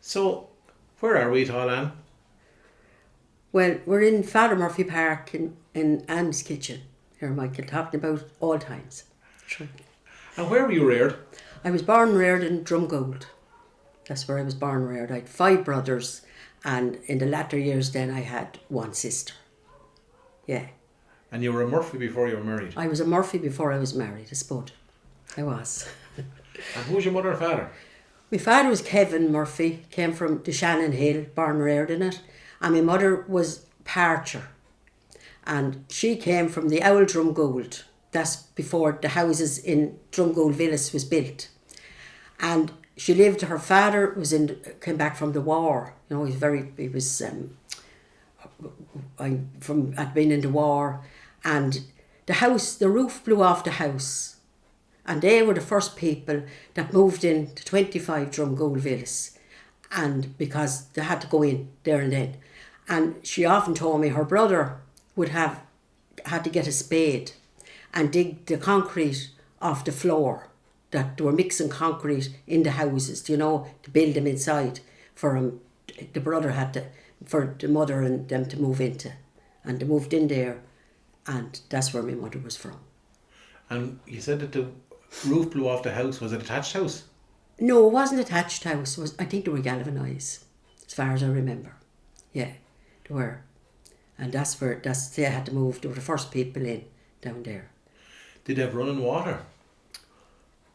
So, where are we at all, Anne? Well, we're in Father Murphy Park in Anne's kitchen. Here, Michael, talking about all times. Sure. And where were you reared? I was born and reared in Drumgoold. That's where I was born and reared. I had 5 brothers, and in the latter years then I had 1 sister. Yeah. And you were a Murphy before you were married? I was a Murphy before I was married, a spud. I was. And who was your mother and father? My father was Kevin Murphy, came from the Shannon Hill, born and reared in it. And my mother was Parcher. And she came from the old Drumgoold. That's before the houses in Drumgoold Villas was built. And she lived, her father came back from the war. You know, had been in the war. And the roof blew off the house. And they were the first people that moved in to 25 Drumgoold Villas. And because they had to go in there and then. And she often told me her brother had to get a spade and dig the concrete off the floor, that they were mixing concrete in the houses, to build them inside for him. The brother for the mother and them to move into. And they moved in there, and that's where my mother was from. And you said that the roof blew off the house. Was it a thatched house? No, it wasn't a thatched house. I think they were galvanised, as far as I remember. Yeah, they were. And they had to move. They were the first people in down there. Did they have running water?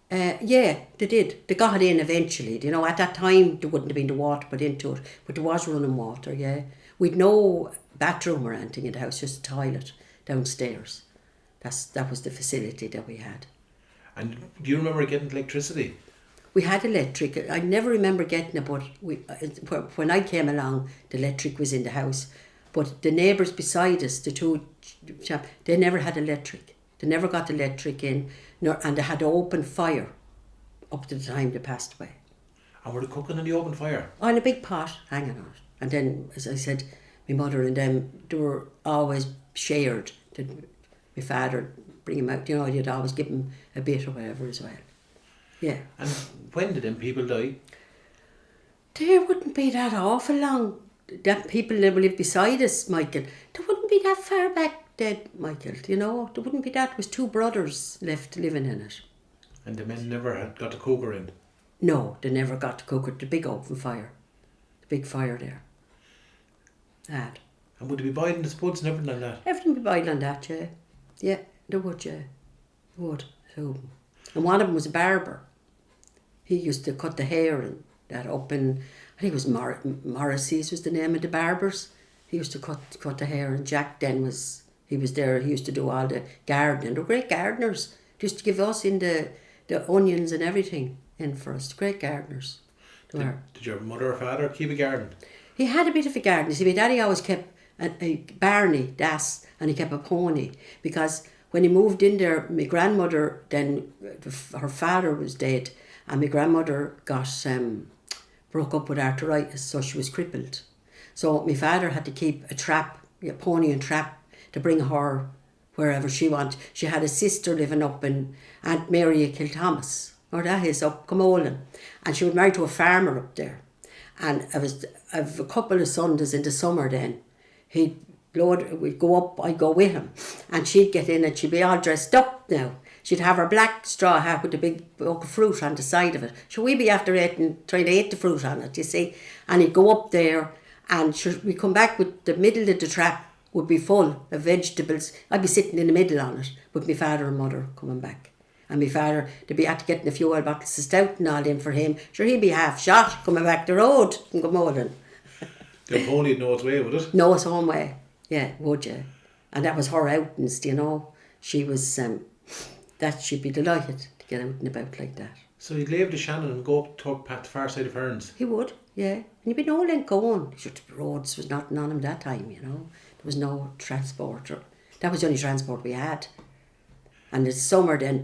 Yeah, they did. They got it in eventually. At that time there wouldn't have been the water put into it, but there was running water, yeah. We'd no bathroom or anything in the house, just a toilet downstairs. That was the facility that we had. And do you remember getting electricity? We had electric. I never remember getting it, but when I came along, the electric was in the house. But the neighbours beside us, the two chaps, they never had electric. They never got electric in, and they had open fire up to the time they passed away. And were they cooking in the open fire? On a big pot, hanging on it. And then, as I said, my mother and them, they were always shared. My father bring him out, you'd always give him a bit or whatever as well. Yeah. And when did them people die? There wouldn't be that awful long. That people that live beside us, Michael, there wouldn't be that far back dead, Michael, there wouldn't be that. There was 2 brothers left living in it. And the men never had got a cooker in? No, they never got to cook it. The big open fire. The big fire there. That. And would they be boiling the spuds and everything like that? Everything would be boiling on that, yeah. Yeah, they would, yeah. They would. So, and one of them was a barber. He used to cut the hair and that up in, I think it was Morrissey's was the name of the barbers. He used to cut the hair, and Jack then he was there. He used to do all the gardening. They were great gardeners. They used to give us in the onions and everything in for us. Great gardeners. Did your mother or father keep a garden? He had a bit of a garden. You see, my daddy always kept a Barney, and he kept a pony, because when he moved in there, my grandmother, then her father was dead, and my grandmother broke up with arthritis, so she was crippled. So my father had to keep a pony and trap to bring her wherever she wanted. She had a sister living up in Aunt Mary of Kilthomas, or that is up Comolan, and she was married to a farmer up there. And I've a couple of Sundays in the summer then, we'd go up, I'd go with him, and she'd get in and she'd be all dressed up now. She'd have her black straw hat with a big book of fruit on the side of it. So we'd be after trying to eat the fruit on it, you see. And he'd go up there, and we'd come back with the middle of the trap would be full of vegetables. I'd be sitting in the middle on it with my father and mother coming back. And my father, they'd be after getting a few old bottles of stout and all in for him. Sure, he'd be half shot coming back the road from Gomorrah. The pony'd know its way, would it? Know its own way, yeah, would you? And that was her outings, She was, she'd be delighted to get out and about like that. So he'd leave the Shannon and go up to the far side of Ferns? He would, yeah. And he'd be no length going. The roads was nothing on him that time, There was no transport. That was the only transport we had. And in the summer then,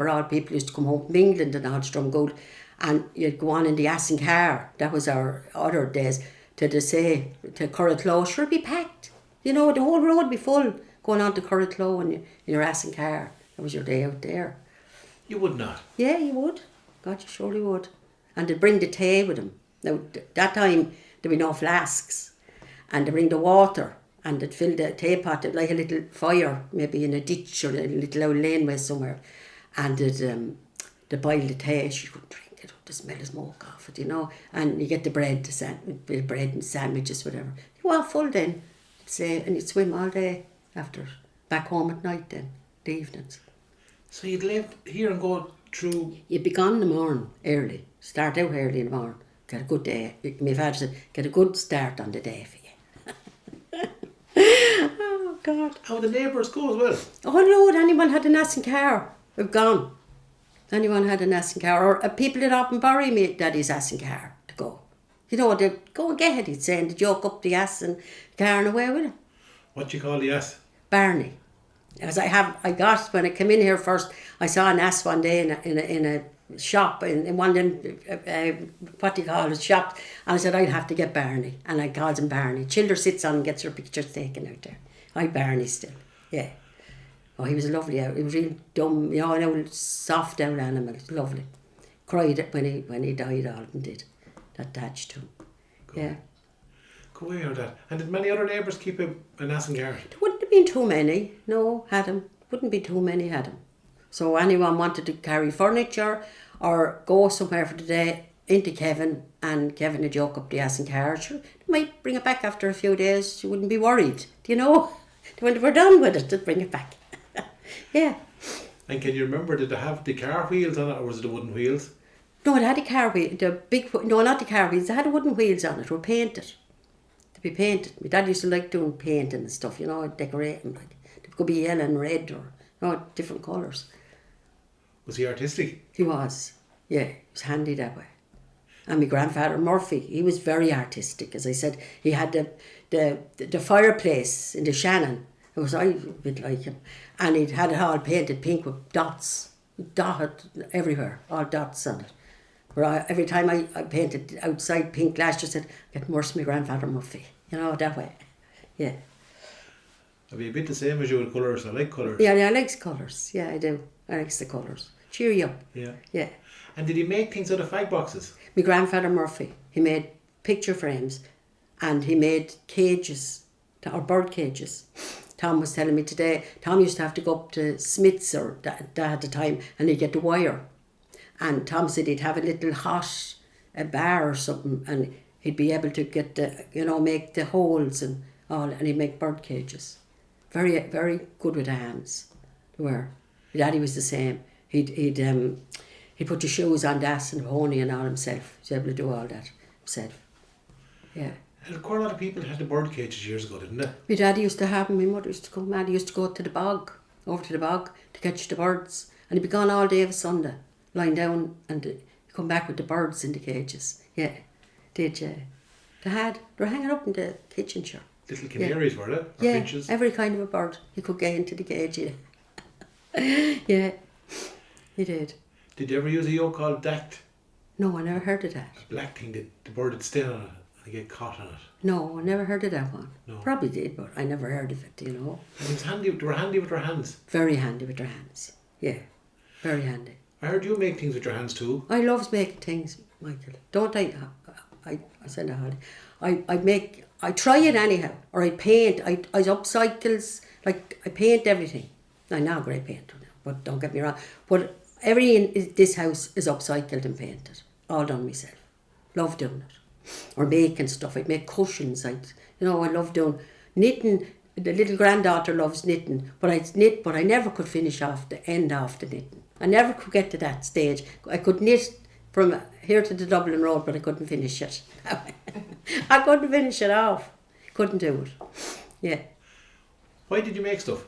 all people used to come home from England and all to Drumgoold, and you'd go on in the ass and car. That was our other days. To Curraclough, sure it'd be packed. The whole road would be full going on to Curraclough in your ass and car. That was your day out there. You would not? Yeah, you would. God, you surely would. And they'd bring the tea with them. Now, that time, there were no flasks. And they bring the water and they'd fill the teapot like a little fire, maybe in a ditch or a little old laneway somewhere. And they'd boil the tea. She couldn't drink it, the smell of smoke off it, you know. And you get the bread, bread and sandwiches, whatever. You were full then, and you'd swim all day after. Back home at night then, the evenings. So you'd live here and go through... You'd be gone in the morning, early. Start out early in the morning. Get a good day. My father said, get a good start on the day for you. Oh, God. How the neighbours go as well? Oh, Lord, anyone had an Aston car, we've gone. Anyone had an Aston car. Or people that often borrow me daddy's Aston car to go. You know, they'd go and get it, he'd say, and they'd yoke up the Aston car and away with him. What do you call the ass? Barney. As I got, when I came in here first, I saw an ass one day in a shop, in one of them, what do you call it, shop, and I said, I'd have to get Barney, and I called him Barney. Childer sits on and gets her pictures taken out there. I Barney still, yeah. Oh, he was a lovely, he was real dumb, you know, an old, soft old animal, lovely. Cried when he died, all of them did, that attached to him, yeah. Go away with that. And did many other neighbours keep an ass and car? There wouldn't have been too many, no, had him. Wouldn't be too many had him. So anyone wanted to carry furniture or go somewhere for the day into Kevin, and Kevin would yoke up the ass and car. Sure, they might bring it back after a few days. You wouldn't be worried, do you know? When they were done with it, they'd bring it back. Yeah. And can you remember, did they have the car wheels on it, or was it the wooden wheels? No, it had a car wheel. No, not the car wheels. They had wooden wheels on it. They were painted. To be painted. My dad used to like doing painting and stuff, you know, decorating. Like, they could be yellow and red or, you know, different colours. Was he artistic? He was. Yeah, he was handy that way. And my grandfather Murphy, he was very artistic. As I said, he had the fireplace in the Shannon. It was a bit like him. And he'd had it all painted pink with dots. Dotted everywhere, all dots on it. Where every time I painted outside pink last year, I said, get worse my grandfather Murphy. You know, that way. Yeah. I'd be a bit the same as you with colours. I like colours. Yeah, I like colours. Yeah, I do. I like the colours. Cheer you up. Yeah. Yeah. And did he make things out of fag boxes? My grandfather Murphy, he made picture frames and he made cages, or bird cages. Tom was telling me today, Tom used to have to go up to Smith's or that at the time, and he'd get the wire. And Tom said he'd have a little hot bar or something, and he'd be able to get the, you know, make the holes and all, and he'd make bird cages. Very, very good with the hands. They were. My daddy was the same. He'd put the shoes on the ass and the pony and all himself. He was able to do all that himself. Yeah. And quite a lot of people had the bird cages years ago, didn't they? My daddy used to have them. My mother used to go mad. He used to go to the bog, over to the bog to catch the birds. And he'd be gone all day of Sunday, lying down, and he'd come back with the birds in the cages. Yeah, did you? They were hanging up in the kitchen, sure. Little canaries, were they? Or yeah, finches? Every kind of a bird. He could get into the cage, yeah. Yeah, he did. Did you ever use a yoke called dact? No, I never heard of that. A black thing that the bird would stay on it and get caught on it. No, I never heard of that one. No. Probably did, but I never heard of it, you know. And it was handy, they were handy with their hands. Very handy with their hands. Yeah, very handy. I heard you make things with your hands too. I loves making things, Michael. Don't I? I said to Holly, I try it anyhow, or I paint. I upcycles, like I paint everything. I'm not a great painter now, but don't get me wrong. But everything in this house is upcycled and painted, all done myself. Love doing it, or making stuff. I make cushions. I love doing knitting. The little granddaughter loves knitting, but I knit, but I never could finish off the end of the knitting. I never could get to that stage. I could knit from here to the Dublin Road, but I couldn't finish it. I couldn't finish it off. Couldn't do it. Yeah. Why did you make stuff?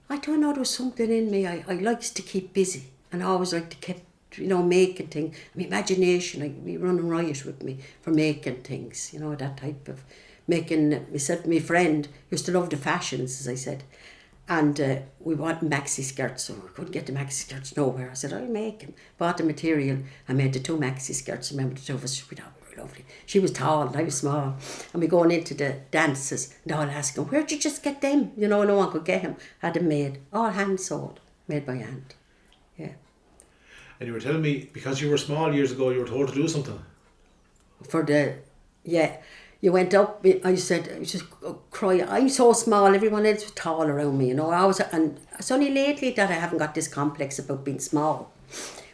I don't know, there was something in me. I likes to keep busy, and I always like to keep, making things. My imagination, I'd be running riot with me for making things, that type of making. Myself, my friend used to love the fashions, as I said. And we wanted maxi skirts, so we couldn't get the maxi skirts nowhere. I said, I'll make them. Bought the material and made the 2 maxi skirts. Remember, the 2 of us, we thought we were lovely. She was tall and I was small. And we going into the dances and all asking, where'd you just get them? No one could get them. Had them made, all hand sewed, made by hand. Yeah. And you were telling me, because you were small years ago, you were told to do something. You went up, I said, I just cry, I'm so small, everyone else was tall around me, and it's only lately that I haven't got this complex about being small.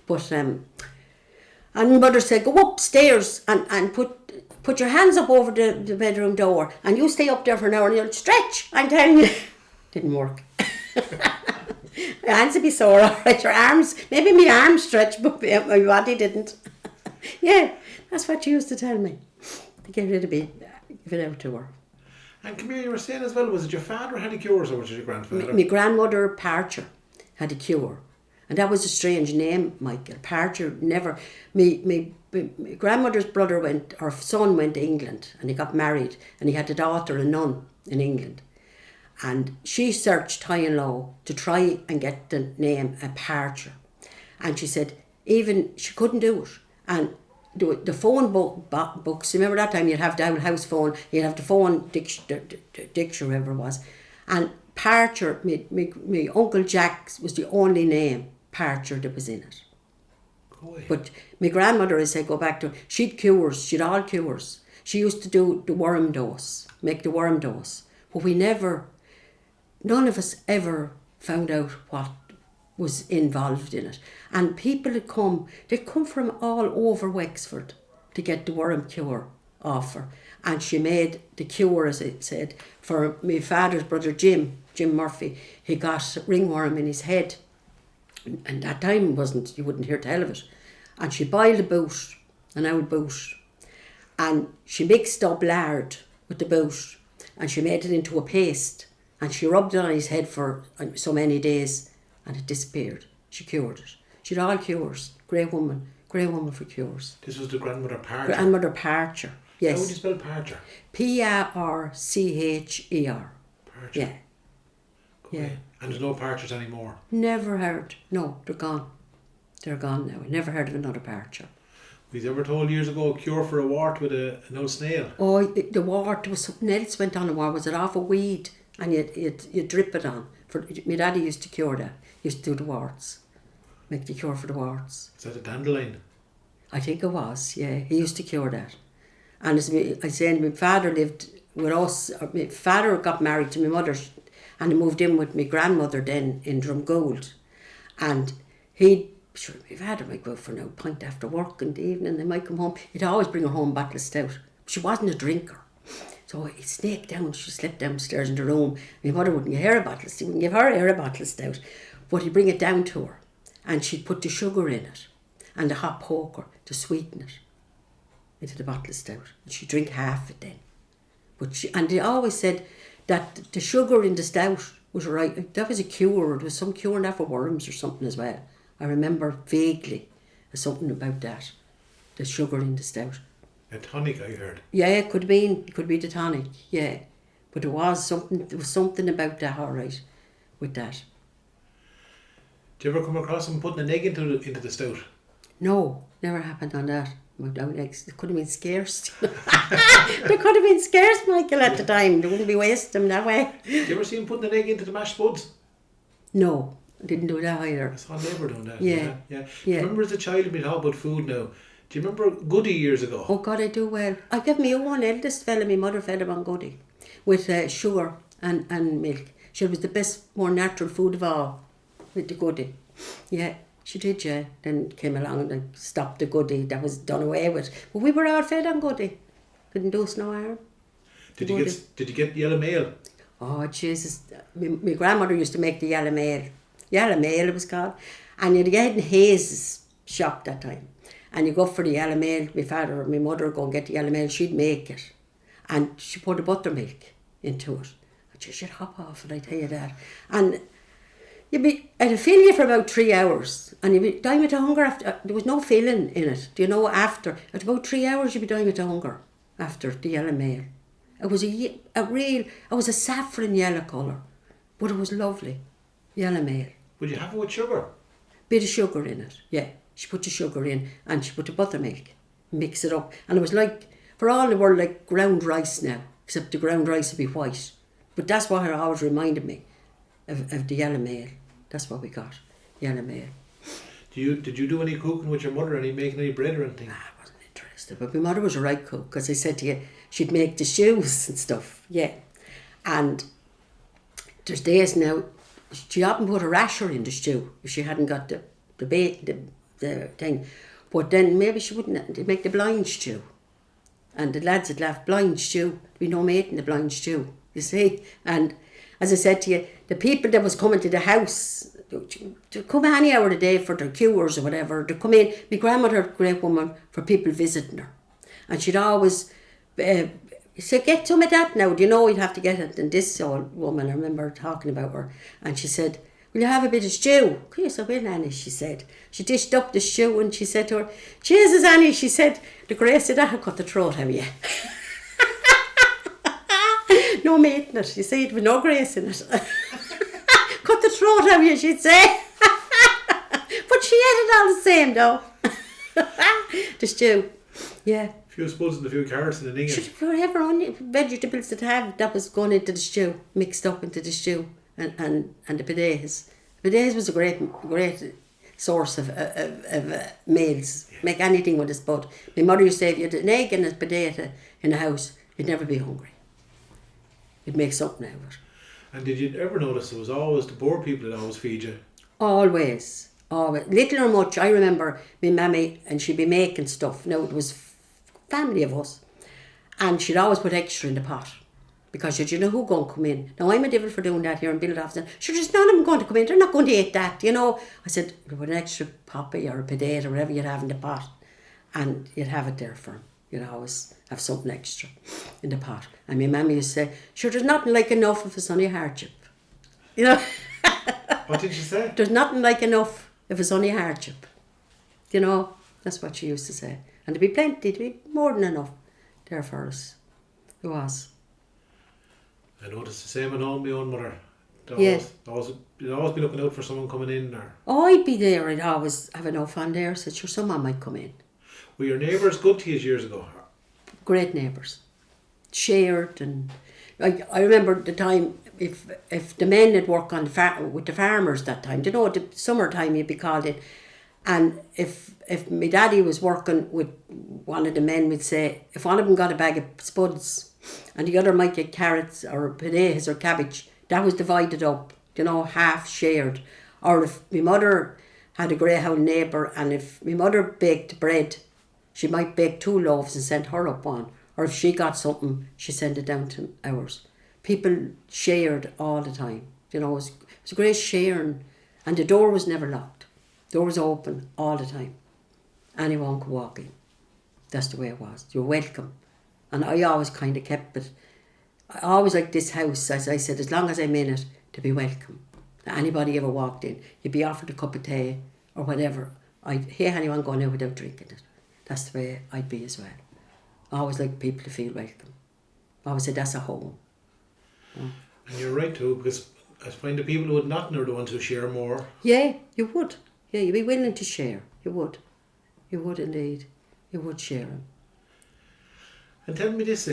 But, and mother said, go upstairs and put your hands up over the bedroom door, and you stay up there for an hour and you'll stretch, I'm telling you. Didn't work. My hands would be sore, alright, your arms, maybe my arms stretched, but my body didn't. Yeah, that's what she used to tell me. To get rid of me, give it out to her. And come here, you were saying as well, was it your father had a cures or was it your grandfather? My grandmother, Parcher, had a cure. And that was a strange name, Michael. Parcher never... My grandmother's son went to England and he got married and he had a daughter, a nun, in England. And she searched high and low to try and get the name a Parcher. And she said, even she couldn't do it. And the phone books, remember that time you'd have the old house phone, you'd have the phone dictionary, whatever it was. And Parcher, my Uncle Jack was the only name, Parcher, that was in it. Boy. But my grandmother, I say, go back to, she'd cures, she'd all cures. She used to do the worm dose, make the worm dose. But none of us ever found out what was involved in it. And people they'd come from all over Wexford to get the worm cure off her. And she made the cure, as I said, for my father's brother Jim Murphy. He got ringworm in his head. And that time you wouldn't hear tell of it. And she boiled a boot, an old boot. And she mixed up lard with the boot. And she made it into a paste. And she rubbed it on his head for so many days. And it disappeared. She cured it. She had all cures. Great woman for cures. This was the grandmother Parcher? Grandmother Parcher, yes. How would you spell Parcher? Parcher. Parcher. Yeah. Yeah. And there's no Parchers anymore? Never heard. No, they're gone. They're gone now. I never heard of another Parcher. Was ever told years ago a cure for a wart with an old snail? Oh, the wart, there was something else went on the wart. Was it off a weed? And you drip it on. My daddy used to cure that. He used to do the warts. Make the cure for the warts. Is that a dandelion? I think it was, yeah. He used to cure that. And as I said, my father lived with us. My father got married to my mother and he moved in with my grandmother then in Drumgoold. And my father might go out for a pint after work in the evening. They might come home. He'd always bring her home a bottle of stout. But she wasn't a drinker. So he snaked down. She slept downstairs in the room. My mother wouldn't give her a bottle. He wouldn't give her a bottle of stout. But he'd bring it down to her. And she'd put the sugar in it. And the hot poker to sweeten it. Into the bottle of stout. And she'd drink half it then. And they always said that the sugar in the stout was right. That was a cure. There was some cure in that for worms or something as well. I remember vaguely something about that. The sugar in the stout. A tonic, I heard. Yeah, it could be the tonic, yeah. But there was something about that, all right, with that. Do you ever come across them putting an egg into the stout? No, never happened on that. Eggs, they could have been scarce. They could have been scarce, Michael, at the time. They wouldn't be wasting them that way. Do you ever see him putting an egg into the mashed spuds? No, I didn't do that either. I saw a neighbour doing that. Yeah. Do you remember as a child we'd talk about food now? Do you remember Goodie years ago? Oh God, I do well. I gave me own eldest fella, my mother fed him on Goodie with sugar and milk. She was the best, more natural food of all with the Goodie. Yeah, she did, yeah. Then came along and stopped the Goodie. That was done away with. But we were all fed on Goodie. Couldn't do us no harm. Did you get yellow mail? Oh Jesus! My grandmother used to make the yellow mail. Yellow mail it was called. And you'd get in Hayes' shop that time. And you go for the yellow mail. My father or my mother would go and get the yellow mail. She'd make it. And she put the buttermilk into it. And she'd hop off, and I tell you that. And it'd fill you for about 3 hours. And you'd be dying of hunger after. There was no filling in it. Do you know, after. At about 3 hours you'd be dying of hunger after the yellow mail. It was it was a saffron yellow colour. But it was lovely. Yellow mail. Would you have it with sugar? Bit of sugar in it, yeah. She put the sugar in and she put the buttermilk, mix it up. And it was like, for all the world, like ground rice now, except the ground rice would be white. But that's what it always reminded me of the yellow mail. That's what we got, yellow mail. Did you do any cooking with your mother? Any making any bread or anything? I wasn't interested. But my mother was a right cook, because I said to you, she'd make the stews and stuff, yeah. And there's days now, she often put a rasher in the stew if she hadn't got the thing. But then maybe she wouldn't make the blind stew. And the lads would laugh, blind stew, we no meat in the blind stew, you see. And as I said to you, the people that was coming to the house, to come any hour of the day for their cures or whatever, to come in, my grandmother, great woman, for people visiting her. And she'd always say, get some of that now, do you know you'd have to get it? And this old woman, I remember talking about her, and she said, will you have a bit of stew? Yes, I will, Annie, she said. She dished up the stew and she said to her, Jesus, Annie, she said, the grace of that will cut the throat out of you. No meat in it, you see, it with no grace in it. Cut the throat out of you, she'd say. But she ate it all the same, though. The stew, yeah. A few spuds and a few carrots and an onion. Whatever vegetables that was going into the stew, mixed up into the stew, and the potatoes. Potatoes was a great source of meals. Yeah. Make anything with a spud. My mother used to say, if you had an egg and a potato in the house, you'd never be hungry. You'd make something out of it. And did you ever notice there was always the poor people that always feed you? Always. Little or much. I remember my mammy, and she'd be making stuff. Now, it was family of us. And she'd always put extra in the pot. Because you know who going to come in. Now, I'm a devil for doing that here in Buildoffice. Sure, there's none of them going to come in. They're not going to eat that, you know. I said, put an extra poppy or a potato or whatever you'd have in the pot. And you'd have it there for them. You'd always have something extra in the pot. And my mammy used to say, sure, there's nothing like enough if it's only a hardship. You know? What did she say? There's nothing like enough if it's only a hardship. You know? That's what she used to say. And there'd be plenty, there'd be more than enough there for us. There was. I noticed the same at home, my own mother. Yeah. You'd always be looking out for someone coming in. Or Oh, I'd be there. I'd always have enough on there. So sure, someone might come in. Were your neighbours good to you years ago? Great neighbours. Shared, and I remember the time if the men had work on with the farmers that time, you know, the summertime you'd be called in, and if my daddy was working with one of the men, we'd say, if one of them got a bag of spuds and the other might get carrots or potatoes or cabbage, that was divided up, you know, half shared. Or if my mother had a greyhound neighbour, and if my mother baked bread, she might bake 2 loaves and send her up one. Or if she got something, she sent it down to ours. People shared all the time. You know, it was a great sharing. And the door was never locked. The door was open all the time. Anyone could walk in. That's the way it was. You were welcome. And I always kind of kept it. I always liked this house, as I said, as long as I'm in it, to be welcome. Anybody ever walked in, you'd be offered a cup of tea or whatever. I'd hear anyone going out without drinking it. That's the way I'd be as well. I always like people to feel welcome. I always say that's a home. And you're right too, because I find the people who would not know the ones who share more. Yeah, you would. Yeah, you'd be willing to share. You would. You would indeed. You would share them. And tell me this,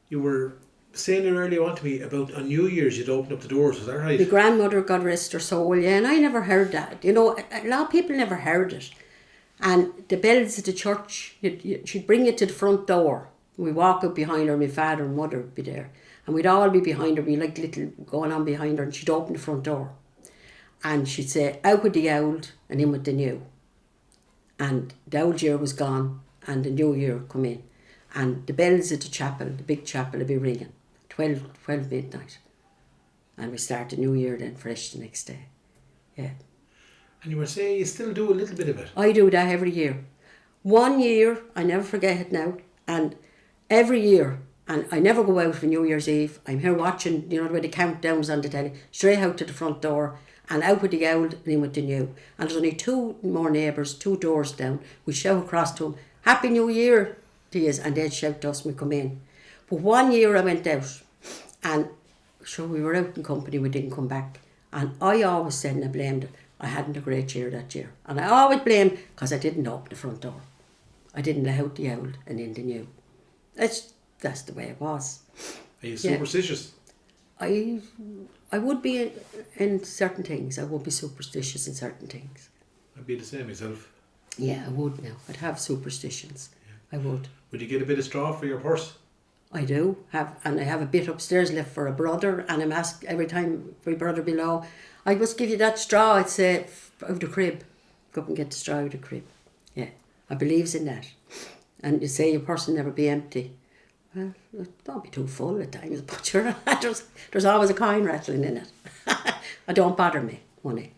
you were saying earlier on to me about on New Year's you'd open up the doors, was that right? My grandmother, God rest her soul, yeah, and I never heard that. You know, a lot of people never heard it. And the bells at the church, she'd bring you to the front door. We walk up behind her, my father and mother would be there. And we'd all be behind her, we like little going on behind her, and she'd open the front door. And she'd say, out with the old and in with the new. And the old year was gone and the new year come in. And the bells at the chapel, the big chapel, would be ringing. 12 midnight. And we start the new year then fresh the next day. Yeah. And you were saying you still do a little bit of it. I do that every year. 1 year, I never forget it now, and every year, and I never go out for New Year's Eve. I'm here watching, you know, where the countdowns on the telly, straight out to the front door, and out with the old and in with the new. And there's only 2 more neighbours, 2 doors down. We shout across to them, Happy New Year to you, and they'd shout to us when we come in. But 1 year I went out, and sure, we were out in company, we didn't come back. And I always said, and I blamed it, I hadn't a great year that year. And I always blamed because I didn't open the front door. I didn't let out the old and in the new. That's the way it was. Are you superstitious? I would be in certain things. I would be superstitious in certain things. I'd be the same myself. Yeah, I would now. I'd have superstitions. I would. Would you get a bit of straw for your purse? I do have, and I have a bit upstairs left for a brother, and I'm asked every time my brother below, I must give you that straw, I'd say, out of the crib. Go up and get the straw out of the crib. Yeah, I believes in that. And you say your purse will never be empty. Well, don't be too full at times, but there's always a coin rattling in it. It don't bother me, money.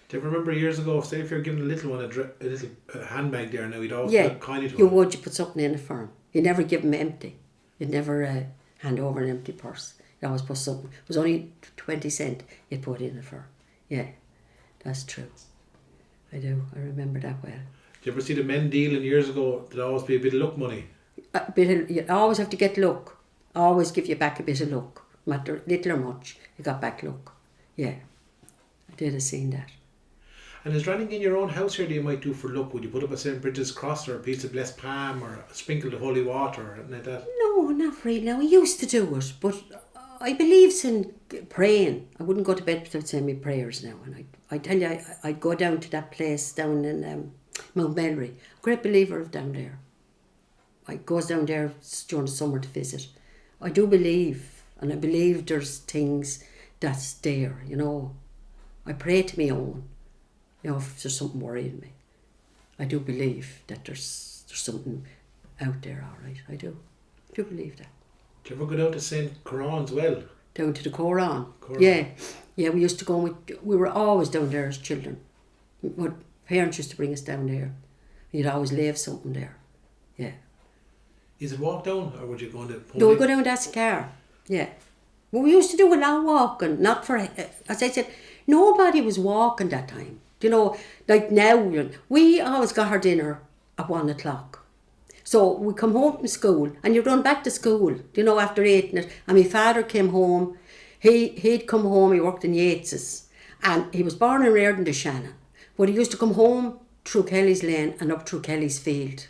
Do you ever remember years ago, say if you're giving a little one a little handbag there now, you'd always Yeah, put a coin into you it? would, you put something in it for him. You never give him empty. You'd never hand over an empty purse. You always put something. It was only 20 cents you'd put in it for him. Yeah, that's true. I do. I remember that well. Do you ever see the men dealing years ago? There'd always be a bit of luck money. You always have to get luck. Always give you back a bit of luck. No matter little or much, you got back luck. Yeah, I did have seen that. And is there anything in your own house here that you might do for luck? Would you put up a St. Bridget's cross or a piece of blessed palm or sprinkle the holy water or anything like that? No, not really. Now, I used to do it, but I believes in praying. I wouldn't go to bed without saying my prayers now. And I tell you, I'd go down to that place down in Mount Melry. Great believer of down there. I goes down there during the summer to visit. I do believe, and I believe there's things that's there, you know. I pray to my own, you know, if there's something worrying me. I do believe that there's something out there, all right. I do believe that. Do you ever go down to St. Coran's well? Down to the Coran. Coran. Yeah, we used to go we were always down there as children. My parents used to bring us down there. You'd always leave something there. Yeah. Is it walk down or would you go on the pony? No, we go down that's the car. Yeah. Well, we used to do a lot of walking, not for, as I said, nobody was walking that time. You know, like now, we always got our dinner at 1 o'clock. So we come home from school and you run back to school, you know, after eating it. And my father came home. He'd come home, he worked in Yates's. And he was born and reared in the Shannon. But he used to come home through Kelly's Lane and up through Kelly's Field.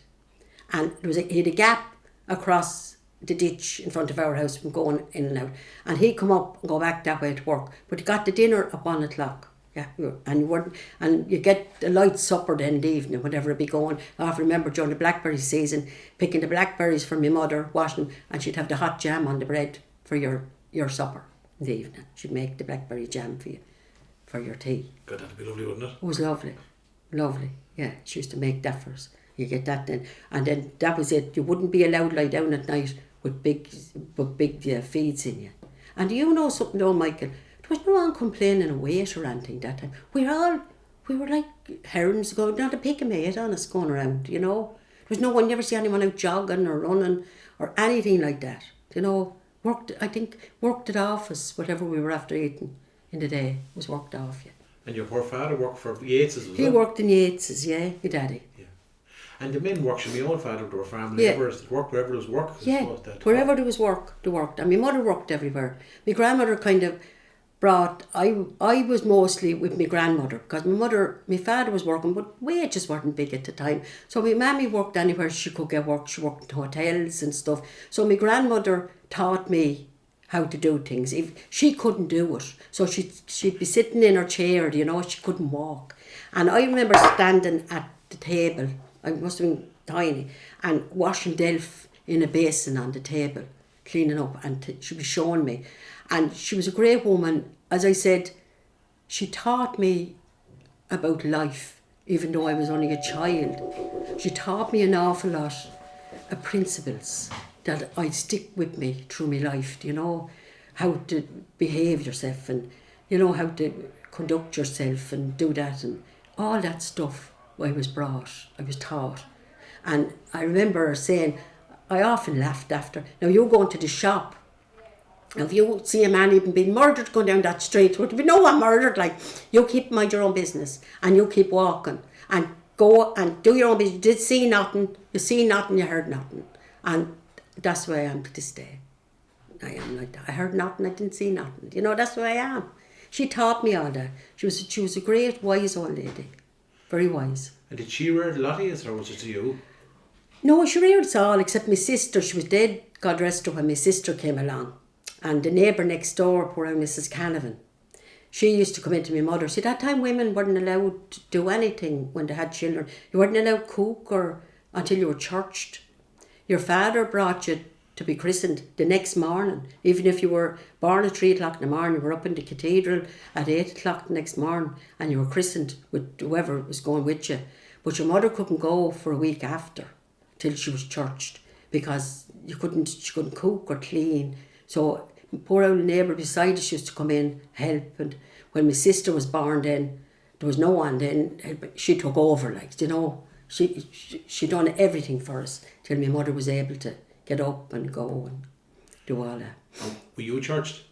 And he had a gap across the ditch in front of our house from going in and out. And he'd come up and go back that way to work. But he got the dinner at 1 o'clock. Yeah, and you get a light supper then in the evening, whatever it be going. I remember during the blackberry season, picking the blackberries for my mother, washing, and she'd have the hot jam on the bread for your supper in the evening. She'd make the blackberry jam for you, for your tea. God, that'd be lovely, wouldn't it? It was lovely, lovely. Yeah, she used to make that for us. You get that then, and then that was it. You wouldn't be allowed to lie down at night with big feeds in you. And do you know something though, Michael? There was no one complaining of weight or anything that time. We were like herons going, not a pick of mate on us going around, you know. There was no one, never see anyone out jogging or running or anything like that. You know, worked it off us, whatever we were after eating in the day was worked off you. And your poor father worked for Yates's, was He worked in Yates's, yeah, your daddy. Yeah. And the men worked, my own father, they were farm labourers, they worked wherever there was work. Yeah, wherever there was work, they worked. And my mother worked everywhere. My grandmother kind of brought, I was mostly with my grandmother because my father was working, but wages weren't big at the time. So my mammy worked anywhere she could get work. She worked in hotels and stuff. So my grandmother taught me how to do things. If she couldn't do it, so she'd be sitting in her chair, you know, she couldn't walk. And I remember standing at the table, I must have been tiny, and washing delf in a basin on the table, cleaning up, and she was showing me. And she was a great woman. As I said, she taught me about life, even though I was only a child. She taught me an awful lot of principles that I'd stick with me through my life, you know, how to behave yourself and, you know, how to conduct yourself and do that and all that stuff I was taught. And I remember her saying, I often laughed after, now you're going to the shop. Now if you see a man even being murdered going down that street, would be no one murdered, like, you keep mind your own business and you keep walking and go and do your own business. You did see nothing, you heard nothing. And that's the way I am to this day. I am like that. I heard nothing, I didn't see nothing. You know, that's the way I am. She taught me all that. She was a great, wise old lady. Very wise. And did she rear the lot of us, or was it to you? No, she reared us all, except my sister. She was dead, God rest her, when my sister came along. And the neighbour next door, poor old Mrs. Canavan, she used to come into my mother. See, that time women weren't allowed to do anything when they had children. You weren't allowed to cook or until you were churched. Your father brought you to be christened the next morning. Even if you were born at 3 o'clock in the morning, you were up in the cathedral at 8 o'clock the next morning and you were christened with whoever was going with you. But your mother couldn't go for a week after till she was churched because she couldn't cook or clean. So poor old neighbour beside us used to come in, help. And when my sister was born then, there was no one then. She took over, like, you know. She done everything for us till my mother was able to get up and go and do all that. Were you churched?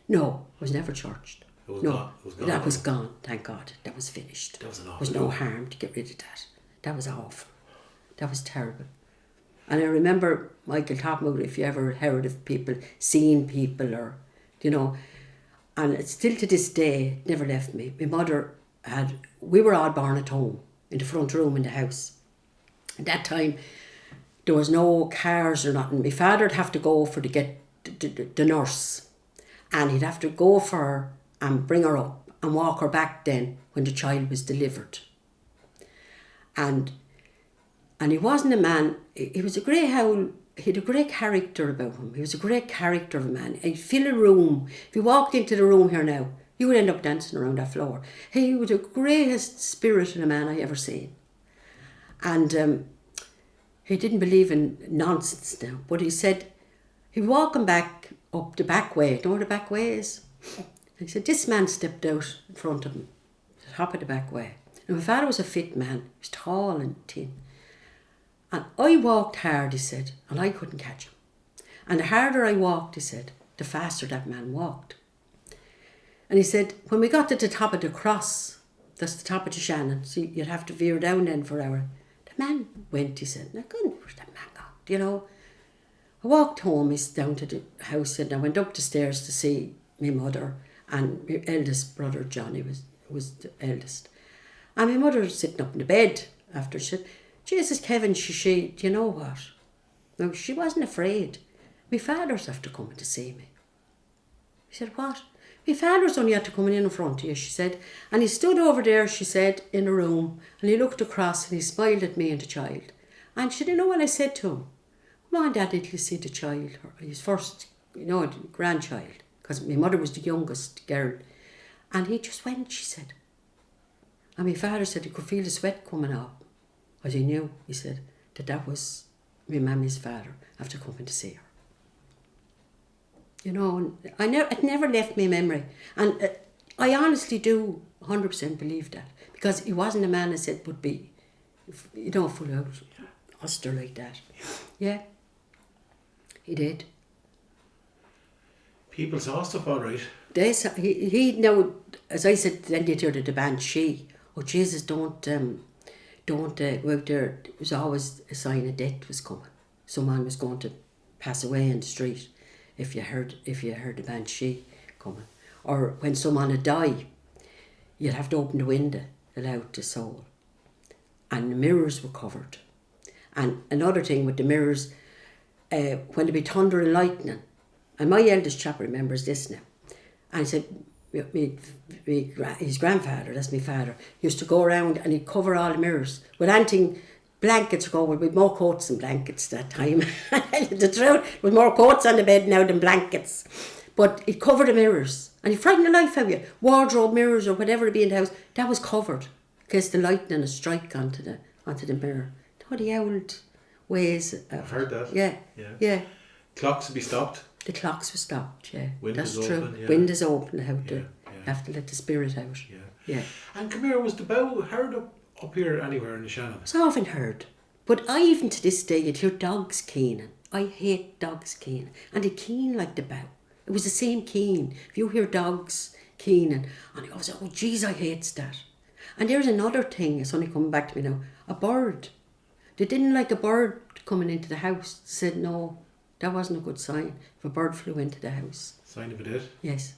No, I was never churched. It was No, gone. It was gone. that was gone, thank God. That was finished. That was an There awful was no job. harm to get rid of that. That was awful. That was terrible. And I remember Michael talking about if you ever heard of people, seeing people or, you know, and it's still to this day, it never left me. My mother we were all born at home, in the front room in the house. At that time, there was no cars or nothing. My father'd have to go to get the nurse, and he'd have to go for her and bring her up and walk her back then when the child was delivered. And he wasn't a man, he was a greyhound, he had a great character about him. He was a great character of a man. He'd fill a room. If you walked into the room here now, you would end up dancing around that floor. He was the greatest spirit in a man I ever seen. And he didn't believe in nonsense now, but he said, he was walking back up the back way. Do you know where the back way is? And he said, this man stepped out in front of him, the top of the back way. And my father was a fit man. He was tall and thin. And I walked hard, he said, and I couldn't catch him. And the harder I walked, he said, the faster that man walked. And he said, when we got to the top of the cross, that's the top of the Shannon, so you'd have to veer down then for an hour. The man went, he said, and I couldn't, where's that man gone? You know, I walked home, he's down to the house, and I went up the stairs to see my mother, and my eldest brother, Johnny, was the eldest. And my mother was sitting up in the bed after she said, Jesus, Kevin, she, do you know what? No, she wasn't afraid. My father's after coming to see me. He said, what? My father's only after coming in front of you, she said. And he stood over there, she said, in a room, and he looked across and he smiled at me and the child. And she didn't know what I said to him. Come on, Daddy, till you see the child, his first, grandchild, because my mother was the youngest girl. And he just went, she said. And my father said he could feel the sweat coming up. As he knew, he said, that was my mammy's father after coming to see her. You know, it never left my memory. And I honestly do 100% believe that. Because he wasn't a man I said would be, full out Oster like that. Yeah. He did. People saw stuff all right. He now, as I said, then they heard the banshee. Oh, Jesus, don't go out there. It was always a sign of death was coming. Someone was going to pass away in the street if you heard the banshee coming. Or when someone would die, you'd have to open the window, allow out the soul. And the mirrors were covered. And another thing with the mirrors, when there'd be thunder and lightning, and my eldest chap remembers this now, and he said, his grandfather, that's my father, used to go around and he'd cover all the mirrors with anything, blankets go with more coats than blankets that time. The truth, with more coats on the bed now than blankets. But he'd cover the mirrors and he'd frighten the life out of you. Wardrobe mirrors or whatever would be in the house, that was covered in case the lightning would strike onto the mirror. Oh, the old ways. I've heard that. Yeah. Clocks would be stopped. The clocks were stopped, yeah. Windows That's true. open, yeah. Windows open, you Yeah. have to let the spirit out. Yeah. And come here, was the bow heard up here anywhere in the Shannon? It's often heard. But I even to this day, you'd hear dogs keening. I hate dogs keening. And they keen like the bow. It was the same keen. If you hear dogs keening, and I goes, oh geez, I hates that. And there's another thing, it's only coming back to me now, a bird. They didn't like a bird coming into the house. They said no, that wasn't a good sign if a bird flew into the house. Sign of a dead? Yes.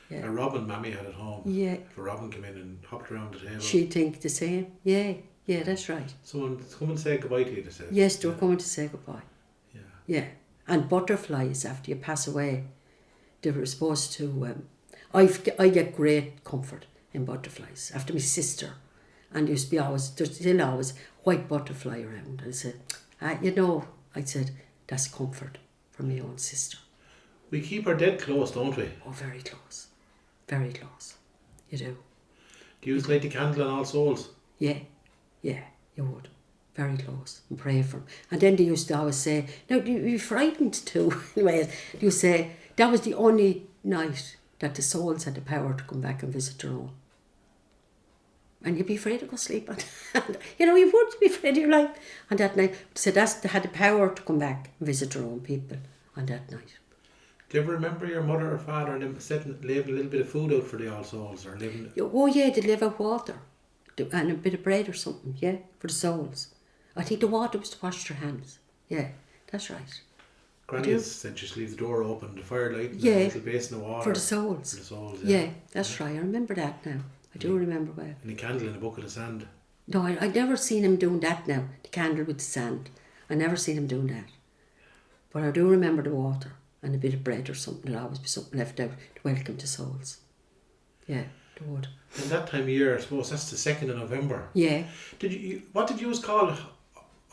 Yeah. A robin mammy had at home. Yeah. If a robin came in and hopped around the table. She'd think the same. Yeah, that's right. Someone come and say goodbye to you, they said. Yes, they were coming to say goodbye. Yeah. And butterflies, after you pass away, they were supposed to, I get great comfort in butterflies. After my sister, and there used to be always, there's still always white butterfly around. I said, I said, that's comfort from my own sister. We keep our dead close, don't we? Oh, very close. Very close. You do. Do you light the candle on All Souls? Yeah, you would. Very close. And pray for them. And then they used to always say, now, you're frightened too. Anyway, you say, that was the only night that the souls had the power to come back and visit their own. And you'd be afraid to go sleep. And, you would be afraid of your life. And that night, so they had the power to come back and visit their own people on that night. Do you ever remember your mother or father and them leaving a little bit of food out for the All Souls? Oh yeah, they'd leave out water. And a bit of bread or something, yeah, for the souls. I think the water was to wash their hands. Yeah, that's right. Granny said just leave the door open, the firelight, and a little basin of water. For the souls. For the souls, yeah. That's right. I remember that now. I do remember well. And the candle in a bucket of sand. No, I'd never seen him doing that now. The candle with the sand. I never seen him doing that. But I do remember the water and a bit of bread or something. There'd always be something left out to welcome the souls. Yeah, there would. And that time of year, I suppose that's the 2nd of November. Yeah. What did you call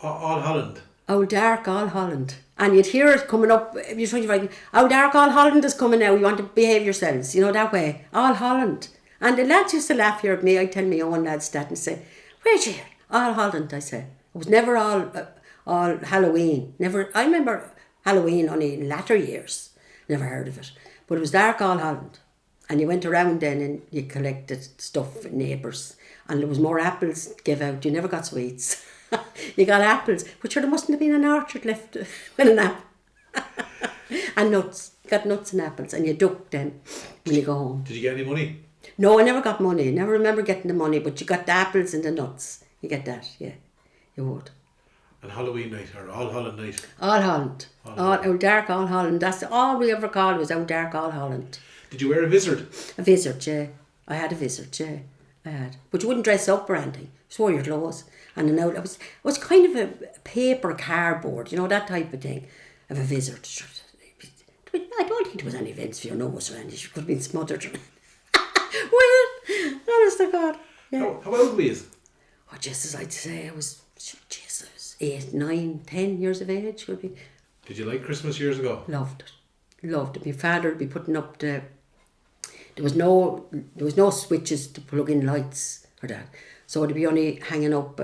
All Holland? Old Dark All Holland. And you'd hear it coming up, you're trying to write, Old Dark All Holland is coming now, you want to behave yourselves, that way. All Holland. And the lads used to laugh here at me. I'd tell my own lads that and say, where'd you hear? All Holland, I say. It was never all Halloween. Never. I remember Halloween only in latter years. Never heard of it. But it was Dark All Holland. And you went around then and you collected stuff for Neighbours. And there was more apples to give out. You never got sweets. You got apples. But sure, there mustn't have been an orchard left with an apple. And nuts. You got nuts and apples. And you duck then when you go home. Did you get any money? No, I never got money. I never remember getting the money, but you got the apples and the nuts. You get that, yeah. You would. And Halloween night or All Holland night? All Holland. Old Dark All Holland. That's all we ever called was Old Dark All Holland. Did you wear a vizard? A vizard, yeah. I had a vizard, yeah. I had. But you wouldn't dress up or anything. Just wore your clothes. And it was kind of a paper cardboard, that type of thing, of a vizard. I don't think there was any vents for your nose or anything. You could have been smothered. Well, honest to God. Yeah. How old were you? Oh, just as I'd say, I was 8, 9, 10 years of age. Could be. Did you like Christmas years ago? Loved it. My father would be putting up there was no switches to plug in lights or that. So it'd be only hanging up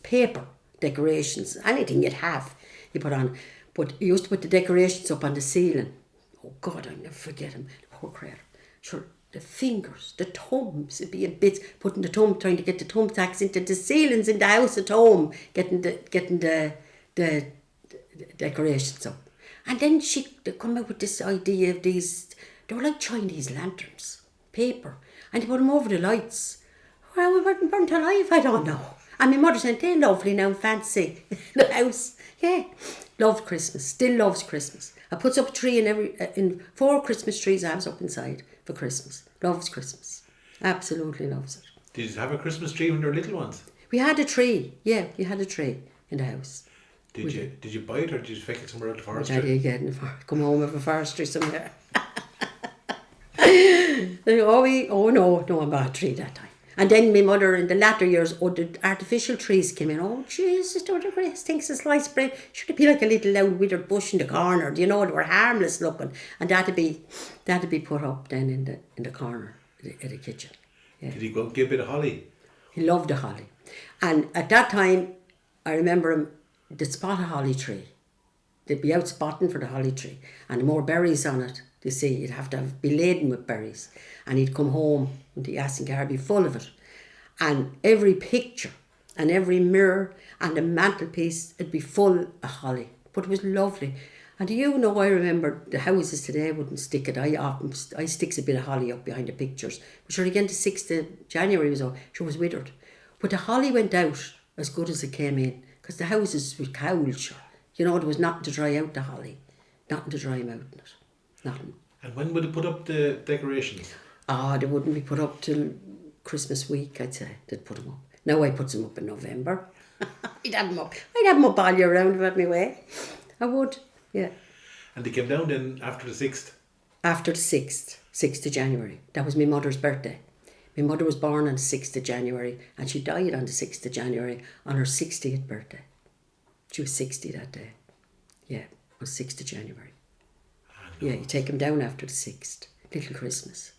paper decorations, anything you'd have, you put on. But he used to put the decorations up on the ceiling. Oh God, I'll never forget him. The poor creature. Sure. The fingers, the thumbs, it'd be in bits, putting the thumb, trying to get the thumbtacks into the ceilings in the house at home, getting the decorations up. And then they come out with this idea of these, they were like Chinese lanterns, paper, and they put them over the lights. Well, we weren't burnt alive, I don't know. And my mother said, they're lovely now, fancy, the house. Yeah, loved Christmas, still loves Christmas. I puts up a tree in 4 Christmas trees I was up inside for Christmas. Loves Christmas. Absolutely loves it. Did you have a Christmas tree when you were little ones? We had a tree. Yeah, we had a tree in the house. Did you buy it or did you fake it somewhere out the forestry? Daddy again, come home with a forestry somewhere. No, I bought a tree that time. And then my mother in the latter years, the artificial trees came in. Oh, Jesus, they were the greatest things to slice bread. Should it be like a little loud withered bush in the corner? They were harmless looking. And that'd be put up then in the corner of the kitchen. Yeah. Did he go give a bit of holly? He loved the holly. And at that time, I remember him, the spot a holly tree. They'd be out spotting for the holly tree. And the more berries on it, you see, you'd have to be laden with berries. And he'd come home with the ass and car be full of it. And every picture and every mirror and the mantelpiece, it'd be full of holly. But it was lovely. And I remember the houses today wouldn't stick it. I sticks a bit of holly up behind the pictures. But sure, again, the 6th of January was withered. But the holly went out as good as it came in. Because the houses were cowled, sure. There was nothing to dry out the holly. Nothing to dry him out in it. Nothing. And when would they put up the decorations? They wouldn't be put up till Christmas week, I'd say. They'd put them up. Now I put them up in November. I'd have them up all year round about my way. I would, yeah. And they came down then after the 6th? After the 6th. 6th of January. That was my mother's birthday. My mother was born on the 6th of January and she died on the 6th of January on her 60th birthday. She was 60 that day. Yeah, it was 6th of January. Yeah, you take him down after the 6th. Little Christmas.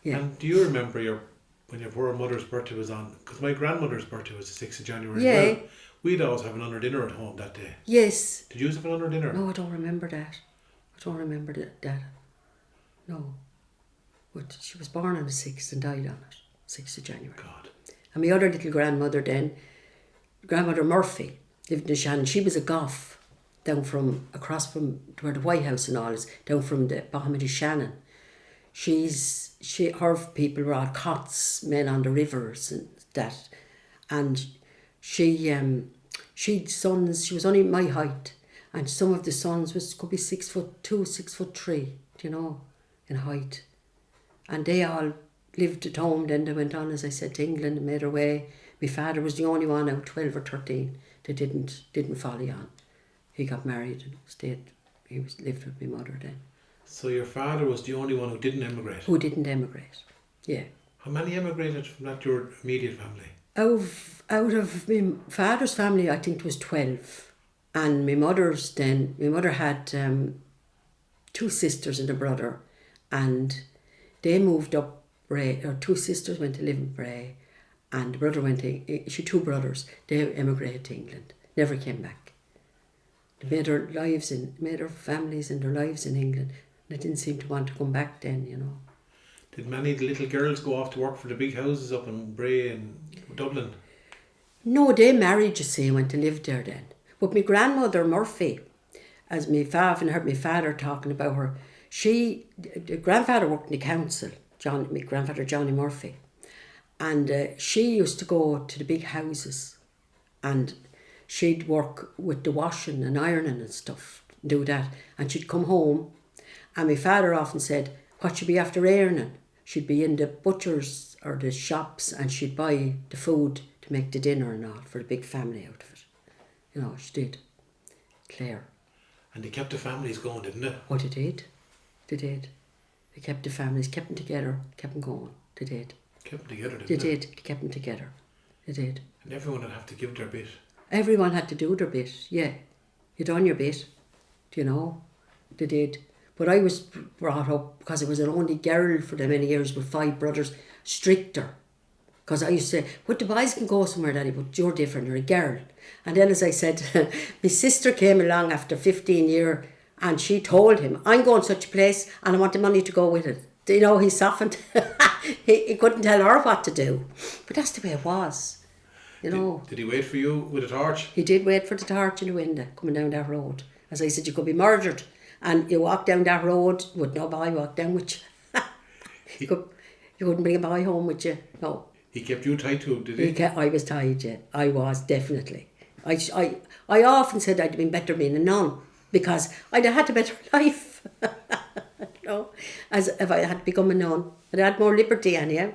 Yeah. And do you remember when your poor mother's birthday was on? Because my grandmother's birthday was the 6th of January Yeah. as well. We'd always have an under dinner at home that day. Yes. Did you have an under dinner? No, I don't remember that. I don't remember that. No. But she was born on the 6th and died on it. 6th of January. God. And my other little grandmother then, Grandmother Murphy, lived in Shannon. She was a goth down from across from where the White House and all is, down from the bottom of the Shannon. Her people were all cots, men on the rivers and that. And she'd sons, she was only my height. And some of the sons could be 6'2", 6'3", you know, in height. And they all lived at home. Then they went on, as I said, to England and made their way. My father was the only one out 12 or 13 that didn't follow on. He got married and lived with my mother then. So your father was the only one who didn't emigrate? Who didn't emigrate, yeah. How many emigrated from your immediate family? Out of my father's family, I think it was 12. And my mother had 2 sisters and a brother. And they moved up Bray, or 2 sisters went to live in Bray. And the brother she had 2 brothers. They emigrated to England, never came back. They made their families and their lives in England. They didn't seem to want to come back then, you know. Did many of the little girls go off to work for the big houses up in Bray and Dublin? No, they married, you see, and went to live there then. But my grandmother Murphy, as my father, and heard my father talking about her, the grandfather worked in the council, my grandfather Johnny Murphy, and she used to go to the big houses and she'd work with the washing and ironing and stuff, do that, and she'd come home, and my father often said, what she'd be after earning? She'd be in the butchers or the shops and she'd buy the food to make the dinner and all for the big family out of it. You know, she did. Claire. And they kept the families going, didn't they? Oh, they did. They did. They kept the families, kept them together, kept them going. They did. Kept them together, didn't they? They did. They kept them together. They did. And everyone would have to give their bit. Everyone had to do their bit, yeah. You done your bit, you know. They did. But I was brought up, because I was an only girl for the many years with 5 brothers, stricter. Because I used to say, but the boys can go somewhere, Daddy, but you're different, you're a girl. And then, as I said, my sister came along after 15 years and she told him, I'm going to such a place and I want the money to go with it. You know, he softened. he couldn't tell her what to do. But that's the way it was, you know. Did he wait for you with a torch? He did wait for the torch in the window, coming down that road. As I said, you could be murdered and you walk down that road with no boy walk down with you. You couldn't bring a boy home with you, no. He kept you tied to him, did he? I was tied, yeah. I was, definitely. I often said I'd have been better being a nun because I'd have had a better life. You know, as if I had become a nun. I'd had more liberty anyhow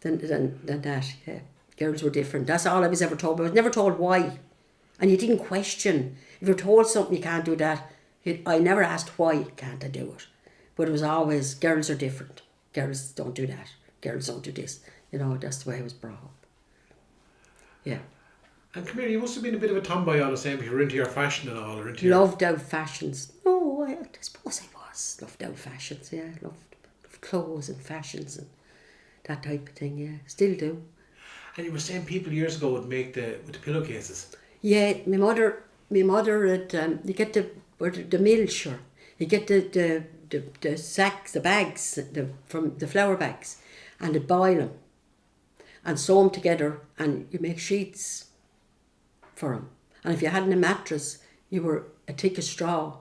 than that, yeah. Girls were different. That's all I was ever told. But I was never told why. And you didn't question. If you're told something you can't do that, I never asked why can't I do it. But it was always, girls are different. Girls don't do that. Girls don't do this. You know, that's the way I was brought up. Yeah. And come here, you must have been a bit of a tomboy all the same if you were into your fashion and all, or into your... Loved out fashions. No, I suppose I was. Loved out fashions, yeah. Loved clothes and fashions and that type of thing, yeah. Still do. And you were saying people years ago would make with the pillowcases. Yeah, my mother had, you get the mill, sure. You get the sacks, the bags, from the flour bags, and they'd boil them and sew them together and you make sheets for them. And if you hadn't a mattress, you were a tick of straw.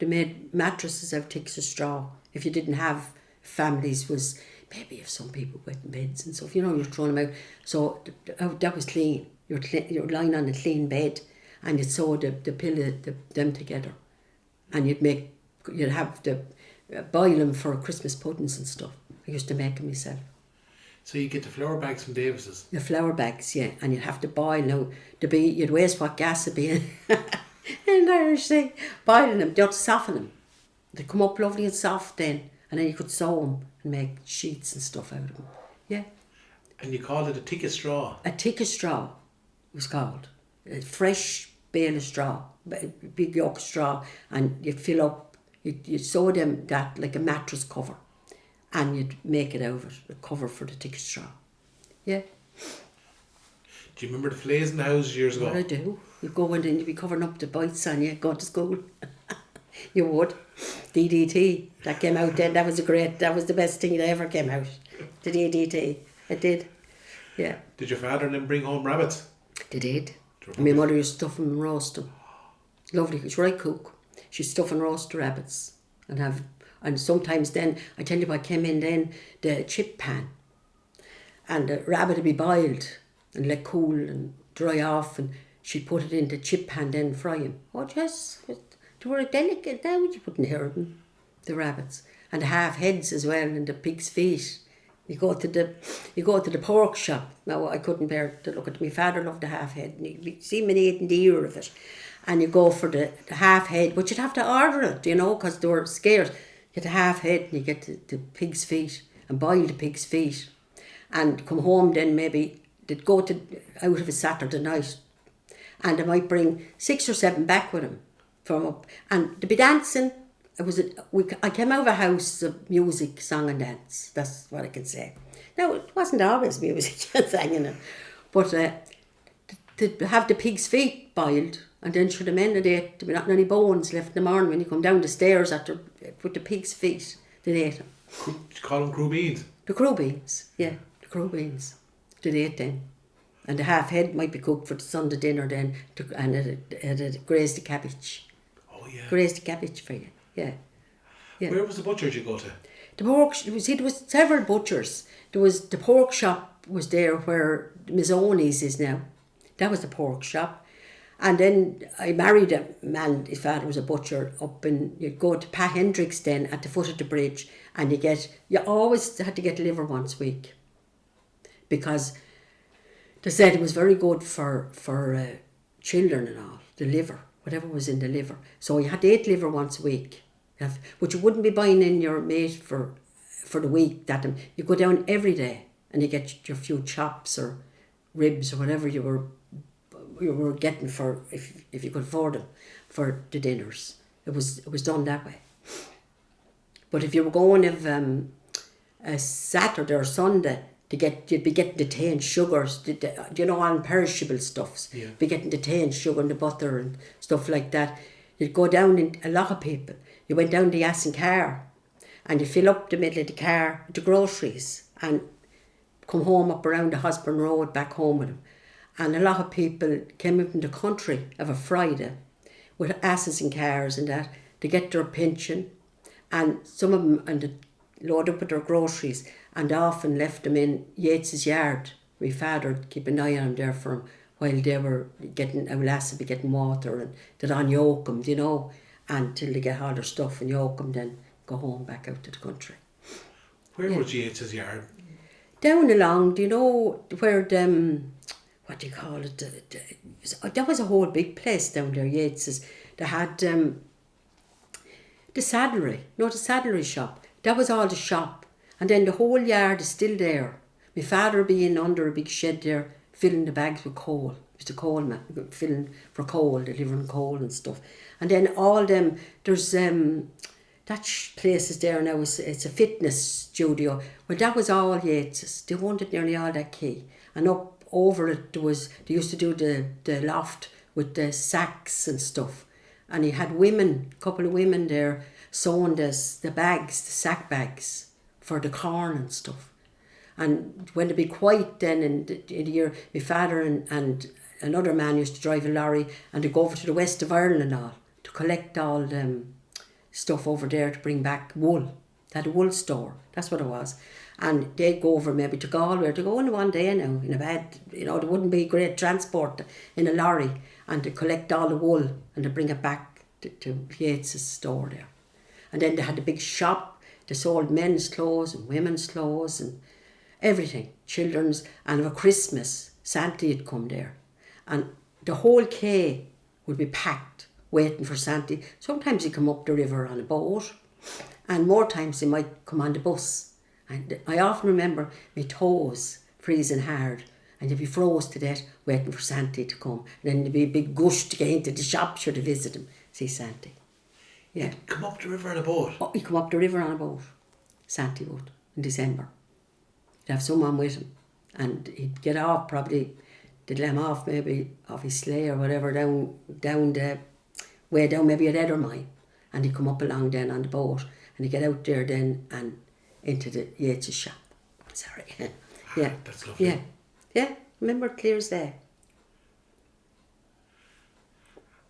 They made mattresses out of ticks of straw. If you didn't have families, was maybe if some people wet in beds and stuff, you know, you're throwing them out. So that was clean. You're lying on a clean bed and you'd sew the pillow, them together. And you'd have to boil them for Christmas puddings and stuff. I used to make them myself. So you get the flour bags from Davis's? The flour bags, yeah, and you'd have to boil. Now, you'd waste what gas would be in. In Irish thing, boiling them, you have to soften them. They come up lovely and soft then, and then you could sew them and make sheets and stuff out of them. Yeah. And you called it a ticket straw? A ticket straw was called. A fresh bale of straw, a big yoke of straw, and you'd fill up, you'd sew them that like a mattress cover, and you'd make it out of it, a cover for the ticket straw. Yeah. Do you remember the flays in the house years ago? What I do? You'd go in and you'd be covering up the bites on you, go to school. You would. DDT, that came out then, that was the best thing that ever came out. The DDT, it did. Yeah. Did your father then bring home rabbits? They did. And my mother used to stuff them and roast them. Lovely, she's right cook. She'd stuff and roast the rabbits and sometimes then, I tell you what came in then, the chip pan. And the rabbit would be boiled and let cool and dry off, and she'd put it in the chip pan then fry him. Oh yes, they were delicate now, you couldn't hear them, the rabbits. And the half heads as well, and the pig's feet. You go to the pork shop. Now I couldn't bear to look at my father loved the half head, and you'd see me eating the ear of it. And you go for the half head, but you'd have to order it, because they were scarce. You get the half head and you get the pig's feet and boil the pig's feet. And come home then maybe they'd go out of a Saturday night, and they might bring 6 or 7 back with them from up, and they'd be dancing. I came out of a house of music, song and dance. That's what I can say. Now it wasn't always music singing it, but they'd have the pig's feet boiled, and then should the men they ate. There'd be not any bones left in the morning when you come down the stairs with the pig's feet. They ate them. Did you call them crew beans? The crew beans, yeah, the crew beans. They ate them. And the half head might be cooked for the Sunday dinner then, and it grazed the cabbage. Oh yeah. Grazed the cabbage for you, yeah. Yeah. Where was the butcher you go to? The pork, there was several butchers. There was the pork shop was there where Mizzoni's is now. That was the pork shop. And then I married a man, his father was a butcher you'd go to Pa Hendrick's then at the foot of the bridge, and you always had to get liver once a week, because they said it was very good for children and all, the liver, whatever was in the liver. So you had to eat liver once a week. But you wouldn't be buying in your meat for the week. You go down every day and you get your few chops or ribs or whatever you were getting for if you could afford them for the dinners. It was done that way. But if you were going a Saturday or Sunday you'd be getting the tea and sugars, unperishable stuffs. Yeah. Be getting the tea and sugar and the butter and stuff like that. You'd go down in a lot of people. You went down the Yass and car, and you fill up the middle of the car with the groceries and come home up around the Hosburn Road back home with them. And a lot of people came up from the country of a Friday with asses and cars and that to get their pension, and some of them and load up with their groceries and often left them in Yates's yard. My father would keep an eye on them there for them while they were getting a lass would be getting water, and they'd unyoke them, until they get all their stuff and yoke them, then go home back out to the country. Where was Yates's yard? Down along, where what do you call it? That was a whole big place down there, Yates's. They had the saddlery shop. That was all the shop. And then the whole yard is still there. My father being under a big shed there, filling the bags with coal. It was the coal man, filling for coal, delivering coal and stuff. And then all them, there's that place is there now, it's a fitness studio. Well, that was all Yates's. They wanted nearly all that key. And up over it, they used to do the loft with the sacks and stuff. And he had a couple of women there, sewing the sack bags for the corn and stuff. And when it'd be quiet then in the year, my father and another man used to drive a lorry and to go over to the west of Ireland and all, to collect all stuff over there to bring back wool. They had a wool store, that's what it was. And they'd go over maybe to Galway, to go in one day now, in a bed, there wouldn't be great transport in a lorry, and to collect all the wool and to bring it back to Yates's store there. And then they had a big shop, they sold men's clothes and women's clothes and everything, children's, and for Christmas, Santa had come there. And the whole quay would be packed, waiting for Santa. Sometimes he'd come up the river on a boat, And more times they might come on the bus. And I often remember my toes freezing hard, and you'd be froze to death waiting for Santy to come. And then there'd be a big gush to get into the shop sure to visit him, see Santy. Yeah. He'd come up the river on a boat? Oh, he'd come up the river on a boat, Santy would, in December. He'd have someone with him, and he'd get off probably, they'd let him off maybe off his sleigh or whatever, down the way down maybe at Ethermine, and he'd come up along then on the boat, and he'd get out there then and into the Yates' shop. Sorry. Yeah. That's lovely. Yeah. Yeah. Remember it clear as day.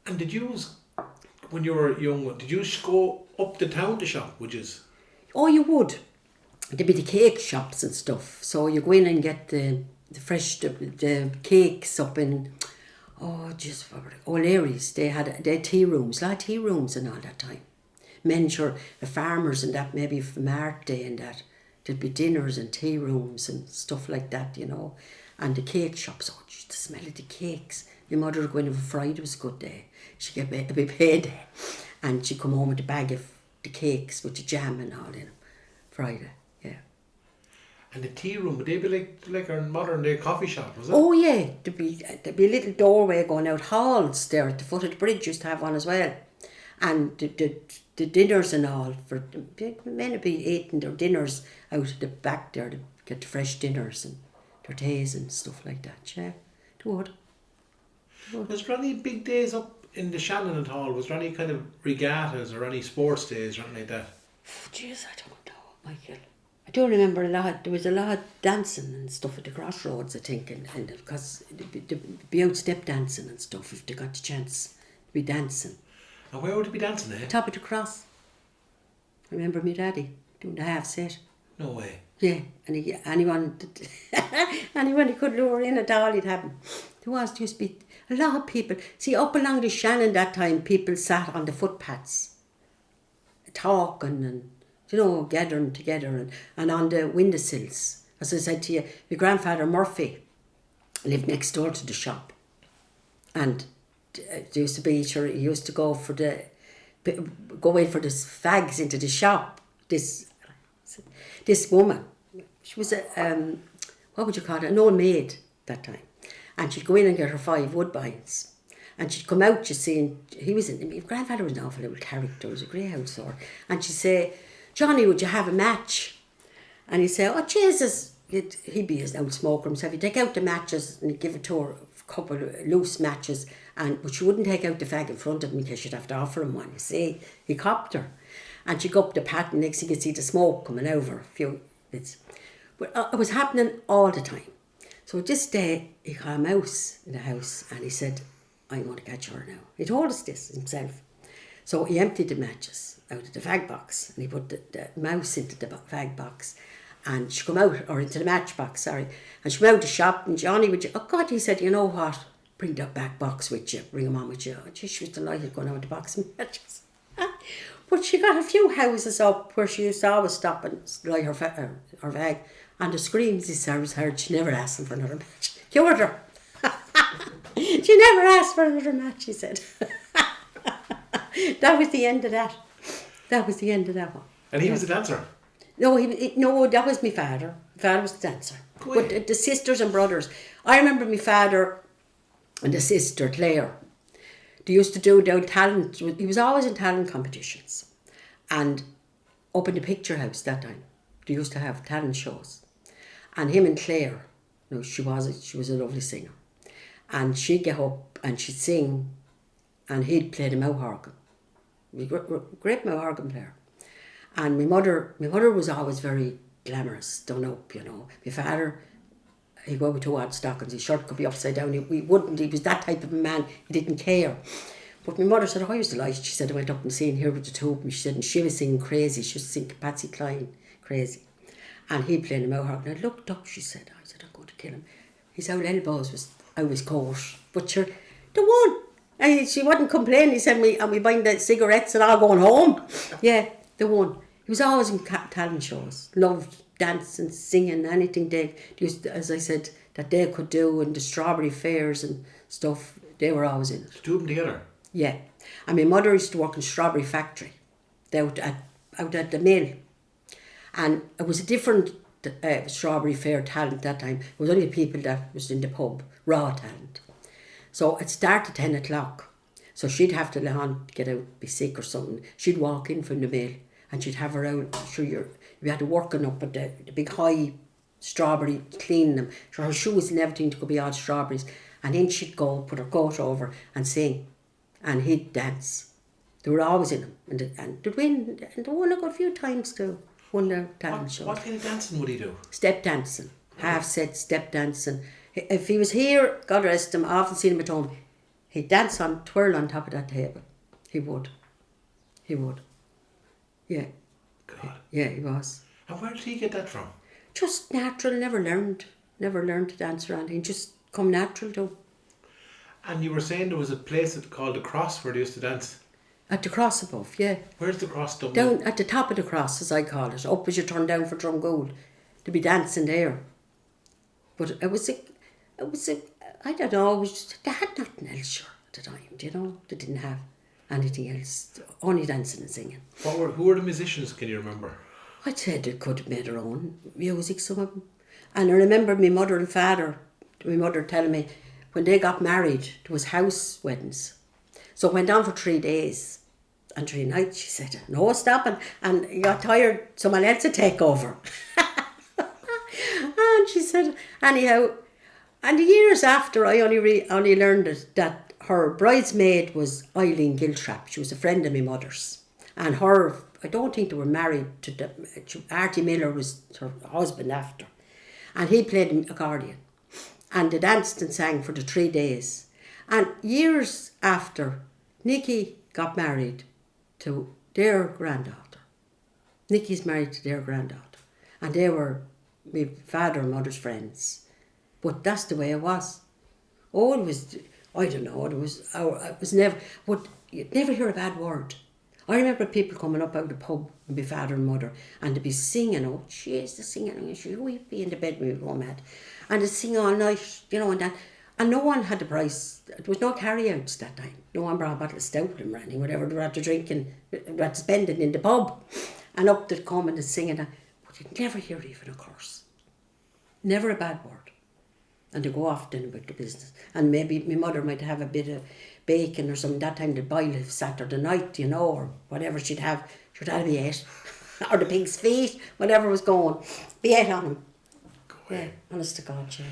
And did you, when you were young, did you go up the town to shop, would you? Oh, you would. There'd be the cake shops and stuff. So you go in and get the fresh the cakes up in O'Leary's. They had tea rooms, a lot of tea rooms and all that time. Men sure, the farmers and that, maybe from Art Day and that, there'd be dinners and tea rooms and stuff like that, you know. And the cake shops, oh geez, the smell of the cakes. My mother would go in on a Friday, was a good day. She'd get a big payday, and she'd come home with a bag of the cakes with the jam and all in them. Friday, yeah. And the tea room, would they be like our modern day coffee shop, was it? Oh yeah, there'd be a little doorway going out, halls there at the foot of the bridge used to have one as well. And the dinners and all, for men would be eating their dinners out at the back there to get the fresh dinners and their teas and stuff like that, yeah. They would. Was there any big days up in the Shannon at all? Was there any kind of regattas or any sports days or anything like that? Jeez, I don't know, Michael. I do remember a lot. There was a lot of dancing and stuff at the crossroads, I think, and because they'd be out step dancing and stuff if they got the chance to be dancing. And where would they be dancing, eh? Top of the cross. I remember my daddy doing the half set. No way. Yeah, and anyone he could lure in at all, he'd have him. There used to be a lot of people. See, up along the Shannon that time, people sat on the footpaths, talking and, you know, gathering together and on the windowsills. As I said to you, my grandfather Murphy lived next door to the shop. And there used to be, sure, he used to go in for the fags into the shop. This woman, she was what would you call it, an old maid that time. And she'd go in and get her 5 woodbines. And she'd come out, you see, and my grandfather was an awful little character, he was a greyhound sort. And she'd say, Johnny, would you have a match? And he'd say, oh, Jesus. He'd be an old smoker himself. He'd take out the matches and he'd give it to her, a couple of loose matches, but she wouldn't take out the fag in front of him because she'd have to offer him one, you see. He copped her. And she'd go up the path and next you could see the smoke coming over a few bits. But it was happening all the time. So this day, he got a mouse in the house and he said, I'm going to catch her now. He told us this himself. So he emptied the matches out of the fag box and he put the mouse into the fag box and she come out, or into the matchbox, sorry. And she went out the shop and Johnny would, oh God, he said, you know what, bring that back box with you, bring them on with you. Oh, gee, she was delighted going out with the box of matches. But she got a few houses up where she used to always stop and light her fag. And the screams this was heard, she never asked him for another match. Cured her. She never asked for another match, he said. That was the end of that. That was the end of that one. And he was a dancer? No, no, that was my father. My father was the dancer. But the sisters and brothers. I remember my father and the sister, Claire. They used to do their talent. He was always in talent competitions. And up in the picture house that time, they used to have talent shows. And him and Claire, you know, she was a lovely singer. And she'd get up and she'd sing and he'd play the mouth organ. He was a great mouth organ player. And my mother was always very glamorous, done up, you know. My father, he'd go with 2 odd stockings, his shirt could be upside down. He was that type of a man, he didn't care. But my mother said, oh, I was delighted. She said, I went up and seen here with the 2 of them. She said, and she was singing Crazy. She was singing Patsy Cline, Crazy. And he played the mouth organ. I looked up, she said, I said, I'm going to kill him. His old elbows was out his coat. But sure, the one. And she wouldn't complain. He said, and we buying the cigarettes and all going home. Yeah, the one. He was always in talent shows. Loved dancing, singing, anything they used to, as I said, that they could do, and the strawberry fairs and stuff, they were always in it. 2 of them together? Yeah. And my mother used to work in Strawberry Factory out out at the mill. And it was a different strawberry fair talent that time. It was only people that was in the pub, raw talent. So it started 10 o'clock. So she'd have to let on, get out, be sick or something. She'd walk in from the mill and she'd have her out. Sure, you had to working up at the big high strawberry, cleaning them. Sure, her shoes and everything to go be all strawberries. And then she'd go, put her coat over and sing. And he'd dance. They were always in them. And they'd win. And they won a good few times too. Won their talent show. What kind of dancing would he do? Step dancing. Half set step dancing. If he was here, God rest him, I often seen him at home, he'd dance on, twirl on top of that table. He would. Yeah. God. Yeah, he was. And where did he get that from? Just natural, never learned to dance or anything, just come natural to. And you were saying there was a place called the Cross where they used to dance? At the cross above, yeah. Where's the Cross, Dublin? Down at the top of the cross, as I call it, up as you turn down for Drumgoold, to be dancing there. But it was a, I don't know, it was just, they had nothing else sure at the time, do you know? They didn't have anything else, only dancing and singing. Who were the musicians, can you remember? I'd say they could have made their own music, some of them. And I remember my mother and father, my mother telling me, when they got married, there was house weddings. So it went on for 3 days and 3 nights. She said, no stopping. And you got tired, someone else would take over. And she said, anyhow, and the years after, I only learned that her bridesmaid was Eileen Giltrap. She was a friend of my mother's. And her, I don't think they were married to Artie Miller was her husband after. And he played the accordion. And they danced and sang for the 3 days. And years after, Nicky got married to their granddaughter. Nicky's married to their granddaughter. And they were my father and mother's friends. But that's the way it was. Oh, it was, I don't know, it was never, but you'd never hear a bad word. I remember people coming up out of the pub with my father and mother and they'd be singing, oh, jeez, they're singing, and we'd be in the bed with my mum had. And they'd sing all night, you know, and that. And no one had the price, there was no carry-outs that time. No one brought a bottle of stout with them or anything, whatever they were after drinking, they were spending in the pub. And up they'd come and they'd sing, but you'd never hear even a curse. Never a bad word. And they go off then about the business. And maybe my mother might have a bit of bacon or something. That time they'd boil it Saturday night, you know, or whatever she'd have. She'd have be ate. Or the pig's feet, whatever was going. Be ate on them. Yeah, honest to God, yeah.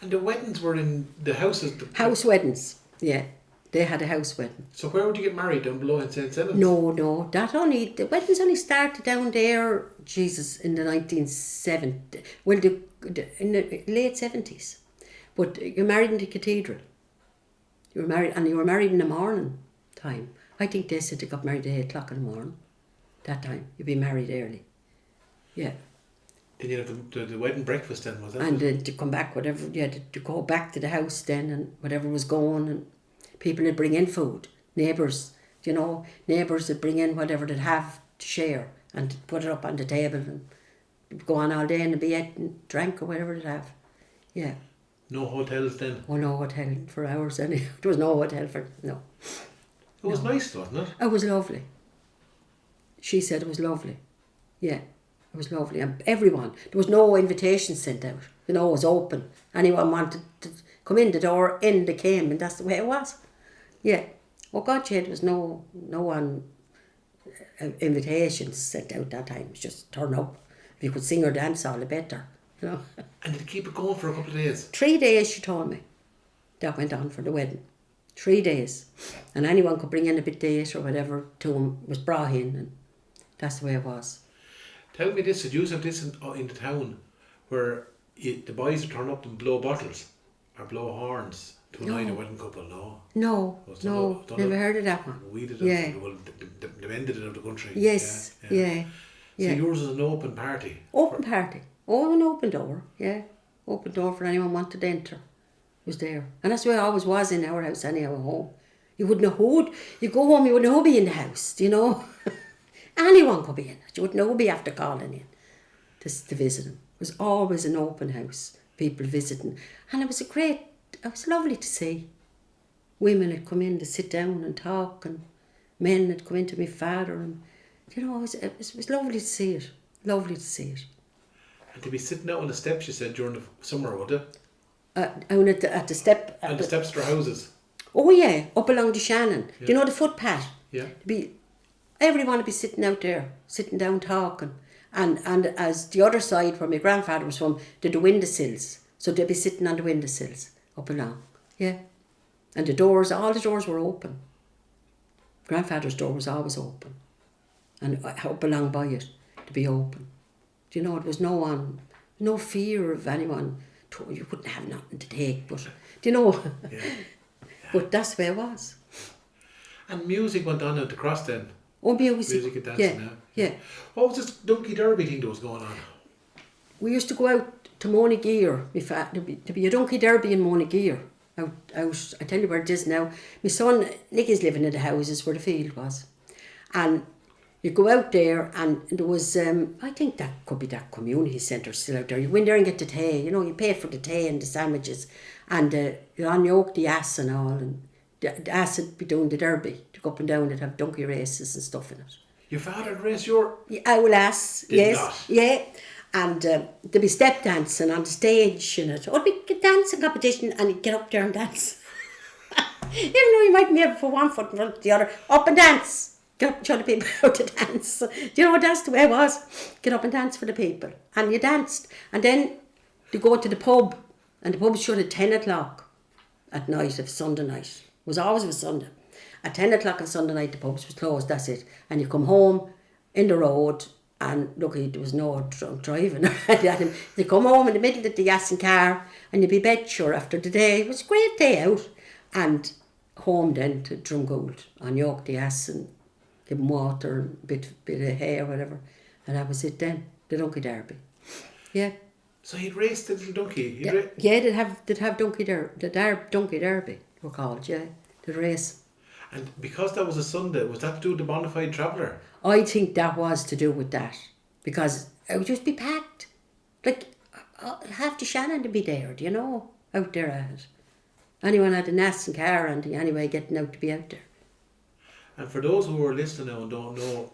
And the weddings were in the houses? House weddings, yeah. They had a house wedding. So where would you get married? Down below in St. Simon's? No, the weddings only started down there, Jesus, in the 1970s. Well, in the late 70s. But you're married in the cathedral. You were married in the morning time. I think they said they got married at 8 o'clock in the morning. That time. You'd be married early. Yeah. Then you have the wedding breakfast then, was that? And to come back, whatever, yeah, to go back to the house then and whatever was going, and people would bring in food. Neighbours, you know, neighbours would bring in whatever they'd have to share and put it up on the table and go on all day and be ate and drank or whatever they'd have. Yeah. No hotels then? Oh, no hotel for hours anyway. There was no hotel no. It was nice, wasn't it? It was lovely. She said it was lovely. Yeah. It was lovely. And everyone, there was no invitation sent out. You know, it was open. Anyone wanted to come in the door, in they came, and that's the way it was. Yeah. Oh God, yeah, there was no one invitations sent out that time. It was just turn up. If you could sing or dance, all the better. You know. And did it keep it going for a couple of days? 3 days, she told me. That went on for the wedding. 3 days. And anyone could bring in a bit of date or whatever to him was brought in, and that's the way it was. Tell me this, did you have this in the town where the boys would turn up and blow bottles or blow horns to annoy a wedding couple? No. No, never heard of that one. We did it. Yeah. Well, they ended it out of the country. Yes, yeah. So yours was an open party? Open party. Oh, an open door, yeah. Open door for anyone wanted to enter. Was there. And that's the way it always was in our house anyhow at home. You wouldn't know who'd, you go home, you wouldn't know who'd be in the house, you know. Anyone could be in it. You wouldn't know who'd be after calling in to visit them. It was always an open house, people visiting. And it was lovely to see. Women had come in to sit down and talk, and men had come in to my father, and you know, it was lovely to see it. Lovely to see it. And to be sitting out on the steps, you said, during the summer, would it? Down at the step. And the steps to our houses. Oh yeah, up along the Shannon. Yeah. Do you know the footpath? Yeah. Everyone would be sitting out there, sitting down talking. And as the other side where my grandfather was from, did the windowsills. So they'd be sitting on the windowsills up along. Yeah. And all the doors were open. Grandfather's door was always open. And up along by it, to be open. Do you know, it was no fear of anyone. You wouldn't have nothing to take, but, do you know? Yeah. But that's where it was. And music went on out across then. Oh, music. Music and dancing now. Yeah. What was this Donkey Derby thing that was going on? We used to go out to Monagear. To be a Donkey Derby in Monagear. Out, I tell you where it is now. My son, Nicky's living in the houses where the field was. And you go out there and there was, I think that could be that community centre still out there. You go in there and get the tea, you know, you pay for the tea and the sandwiches. And you unyoke the ass and all. And the ass would be doing the derby. To go up and down, it'd have donkey races and stuff in it. Your father would race your... Yeah, owl ass, yes. Not. Yeah. And there'd be step dancing on the stage and it. Or it'd be a dancing competition and you'd get up there and dance. Even though you might be able to put one foot in front of the other, up and dance. Get up and show the people how to dance. Do you know what that's the way it was? Get up and dance for the people. And you danced. And then you go to the pub. And the pub shut at 10 o'clock at night of Sunday night. It was always a Sunday. At 10 o'clock on Sunday night, the pubs was closed, that's it. And you come home in the road, and luckily there was no drunk driving. You come home in the middle of the gas and car, and you'd be bed sure after the day. It was a great day out. And home then to Drumgoold, and yoke the ass and give him water and a bit of hay or whatever. And that was it then, the Donkey Derby. Yeah. So he'd race the little donkey? Yeah, they'd have Donkey Donkey Derby, were called, yeah. The race. And because that was a Sunday, was that to do with the bona fide traveller? I think that was to do with that. Because it would just be packed. Like, half the Shannon to be there, do you know? Out there at it. Anyone had an ass and car and anyway getting out to be out there. And for those who are listening now and don't know,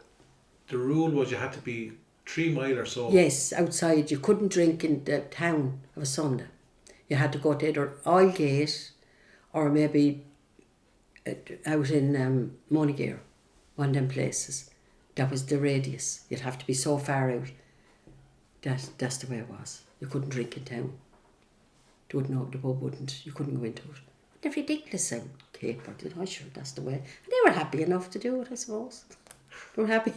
the rule was you had to be 3 mile or so. Yes, outside. You couldn't drink in the town of a Sunday. You had to go to either Oilgate or maybe out in Monagear, one of them places. That was the radius. You'd have to be so far out. That's the way it was. You couldn't drink in town. The pub wouldn't. You couldn't go into it. They're ridiculous out Cape, you know, sure, that's the way. And they were happy enough to do it, I suppose. They were happy.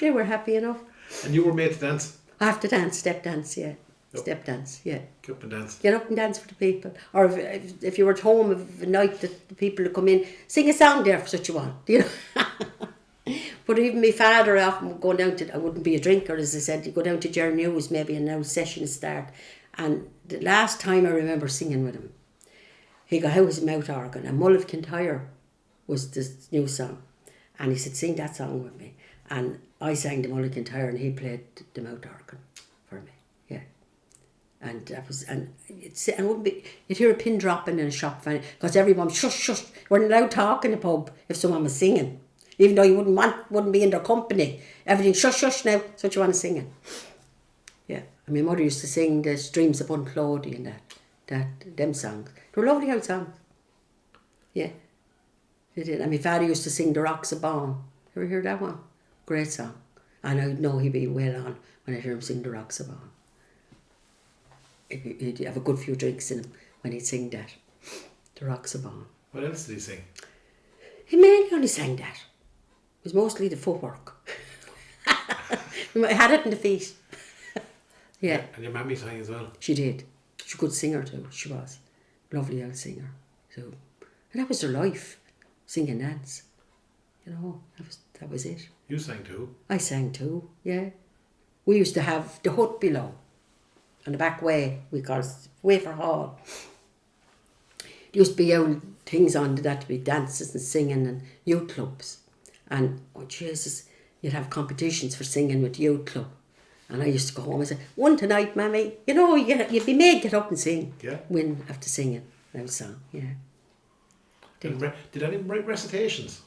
They were happy enough. And you were made to dance? After dance, step dance, yeah. Yep. Step dance, yeah. Get up and dance. Get up and dance for the people. Or if you were at home of a night that the people would come in, sing a song there for such a one, you know. But even my father often would go down to, I wouldn't be a drinker, as I said, he'd go down to Jerry News maybe and now session start. And the last time I remember singing with him, he got out his mouth organ, and Mull of Kintyre was the new song. And he said, sing that song with me. And I sang the Mull of Kintyre and he played the mouth organ for me, yeah. And that was, and it wouldn't be, you'd hear a pin dropping in a shop, because everyone, shush, shush, weren't allowed to talk in the pub if someone was singing. Even though you wouldn't be in their company. Everything, shush, shush now, that's what you want to singing. Yeah, and my mother used to sing the Streams Upon Clody and them songs. They were lovely old songs. Yeah, they did. And my father used to sing The Rocks of Bawn. Ever hear that one? Great song. And I know he'd be well on when I hear him sing The Rocks of Bawn. He'd have a good few drinks in him when he'd sing that. The Rocks of Bawn. What else did he sing? He mainly only sang that. It was mostly the footwork. I had it in the feet. Yeah. And your mammy sang as well? She did. She could singer too. She was. Lovely old singer. So, and that was her life. Sing and dance. You know, that was it. You sang too? I sang too, yeah. We used to have the hut below. On the back way, we call it Wafer Hall. There used to be old things on that to be dances and singing and youth clubs. And, oh Jesus, you'd have competitions for singing with the youth club. And I used to go home and say, one tonight, mammy. You know, you'd be made get up and sing. Yeah. Win after singing. That was song, yeah. Did anyone write recitations?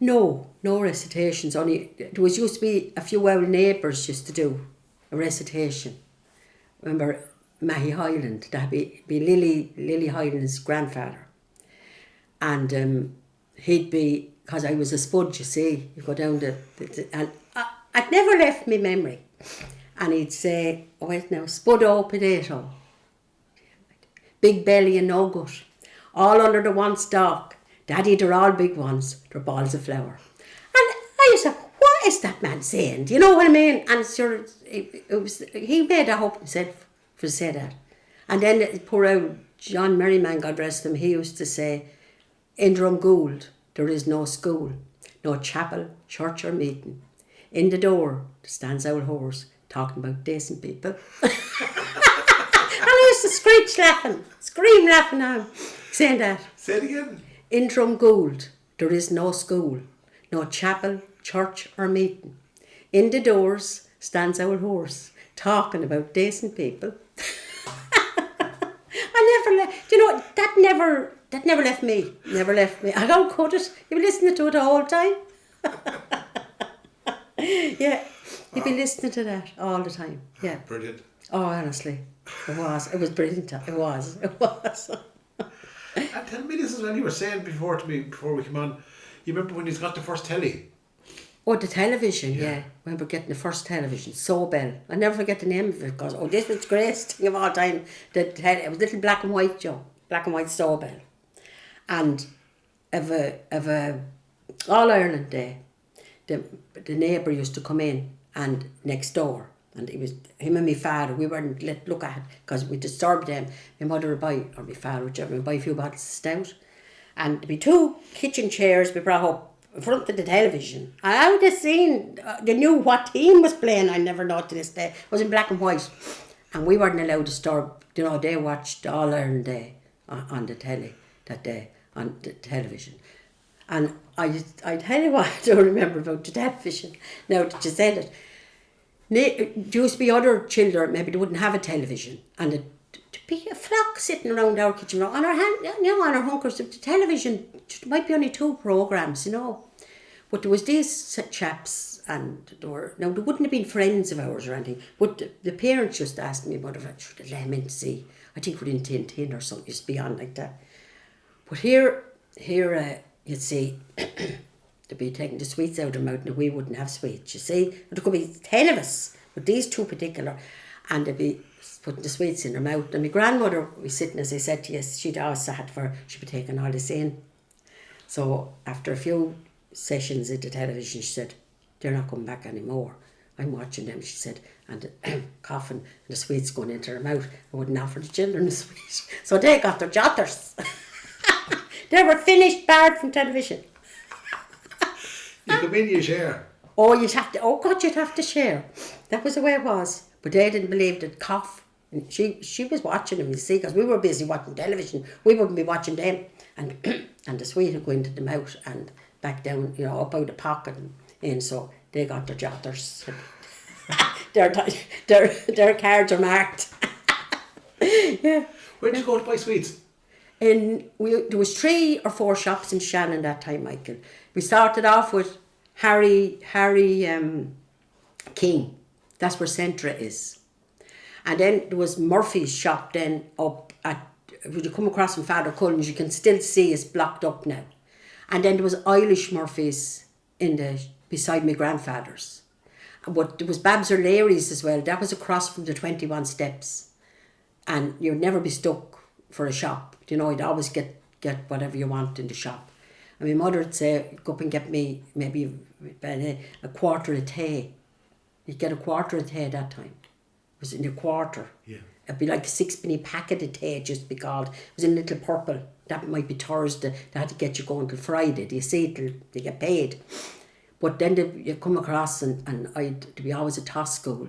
No recitations. Only there was used to be a few old neighbours used to do a recitation. Remember Mahi Hyland? That'd be Lily Hyland's grandfather, and he'd be, because I was a spud. You see, you go down and I'd never left me memory. And he'd say, "Oh wait now, spud o potato, big belly and no gut, all under the one stalk. Daddy, they're all big ones, they're balls of flour." And I used to say, what is that man saying? Do you know what I mean? And sure, he made a hope himself for to say that. And then poor old John Merriman, God rest him, he used to say, "In Drumgoold, there is no school, no chapel, church or meeting. In the door stands our horse, talking about decent people." And I used to scream laughing at him, saying that. Say it again. "In Drumgoold, there is no school, no chapel, church or meeting. In the doors stands our horse, talking about decent people." I never left, you know, that never left me. Never left me. I don't cut it. You be listening to it the whole time. Yeah, you'd be listening to that all the time. Yeah. Brilliant. Oh, honestly, it was. It was brilliant. It was. And tell me this as well, you were saying before to me, before we came on, you remember when you got the first telly? Oh, the television, yeah. I remember getting the first television, Sobel. I never forget the name of it, because, this was the greatest thing of all time. It was little black and white, Joe. Black and white Sobel. And of a All Ireland Day, the neighbour used to come in, and next door, and it was him and my father. We weren't let look at it because we disturbed them. My mother would buy, or my father, whichever, would buy a few bottles of stout, and there'd be two kitchen chairs we brought up in front of the television. And I would have seen, they knew what team was playing. I never know to this day. It was in black and white, and we weren't allowed to disturb. You know, they watched All Ireland Day on the telly that day on the television. And I tell you what I don't remember about the television, now that you said it. There used to be other children, maybe they wouldn't have a television, and there'd be a flock sitting around our kitchen, on our hand, on our hunkers. The television, there might be only 2 programmes, but there was these chaps, and they wouldn't have been friends of ours or anything, but the parents just asked me, "What if I should let them in to see?" I think we're in Tin or something, used to be on like that. But here, you'd see, they'd be taking the sweets out of their mouth, and we wouldn't have sweets, you see. But there could be 10 of us, but these 2 particular, and they'd be putting the sweets in their mouth. And my grandmother was sitting, as I said to you, she'd always sat for, she'd be taking all this in. So after a few sessions at the television, she said, "They're not coming back anymore. I'm watching them," she said, and coughing, and the sweets going into her mouth. I wouldn't offer the children the sweets. So they got their jotters. They were finished, barred from television. You come in, you share. Oh, you'd have to share. That was the way it was. But they didn't believe that cough. And she was watching them, you see, because we were busy watching television. We wouldn't be watching them. And and the sweet would go into the mouth and back down, up out the pocket and in. So they got their jotters. their cards are marked. Yeah. Where did you go to buy sweets? There was 3 or 4 shops in Shannon that time, Michael. We started off with Harry King. That's where Centra is. And then there was Murphy's shop then up at, when you come across from Father Cullen's, you can still see it's blocked up now. And then there was Irish Murphy's beside my grandfather's. But there was Babs O'Leary's as well. That was across from the 21 steps. And you'd never be stuck for a shop. You'd always get whatever you want in the shop. And my mother would say, "Go up and get me maybe a quarter of tea." You'd get a quarter of tea that time. It was in a quarter. Yeah. It'd be like a 6-penny packet of tea, just be called. It was in little purple. That might be Thursday. They had to get you going till Friday. Do you see, till they get paid. But then you come across, and I'd be always at Toss School.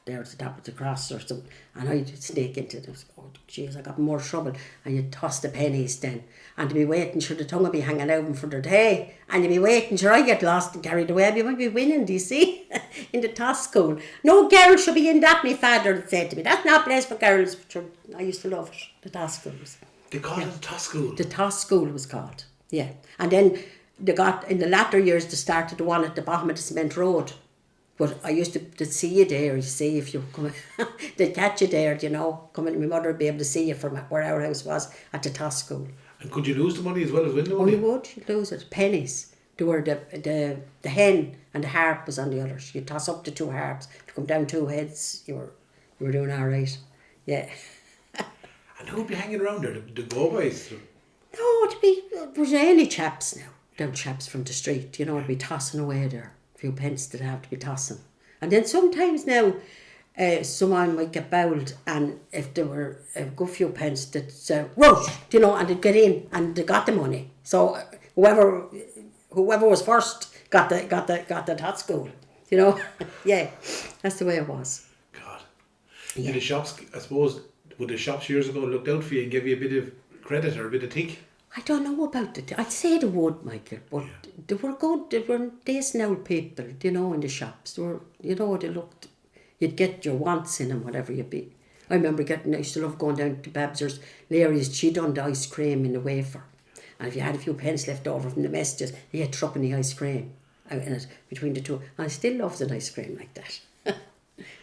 There at the top of the cross or something, and I'd sneak into them. Oh, jeez, I got more trouble. And you'd toss the pennies then, and to be waiting, sure the tongue would be hanging out for their day, and you'd be waiting, sure I get lost and carried away. You might be winning, do you see? In the Toss School. "No girl should be in that," my father would say to me. "That's not a place for girls." Sure, I used to love it, the Toss Schools. They call it the Toss School. The Toss School was called, yeah. And then they got, in the latter years, they started the one at the bottom of the cement road. But I used to see you there, you see, if you come, they'd catch you there, you know, come in, my mother would be able to see you from where our house was at the Toss School. And could you lose the money as well as win the Oh, money? you would, you'd lose it, pennies. There were the hen and the harp was on the others. You'd toss up the 2 harps, to come down 2 heads, you were doing all right, yeah. And who'd be hanging around there? The go-boys? No, it was early chaps now. Them chaps from the street, you know, would be tossing away there. A few pence they'd have to be tossing. And then sometimes now, someone might get bowled, and if there were a good few pence, they'd say, rush, you know, and they'd get in, and they got the money. So whoever was first got the tot school, you know. Yeah, that's the way it was. God. Yeah. Did the shops, I suppose, would the shops years ago looked out for you and give you a bit of credit or a bit of tick? I don't know about it. I'd say they would, Michael, but they were good. They were decent old people, you know, in the shops. They were, you know, they looked, you'd get your wants in and whatever you be. I remember I used to love going down to Babs's, Larry's, she done the ice cream in the wafer. And if you had a few pence left over from the messages, you had truck in the ice cream out in it, between the two. And I still love an ice cream like that.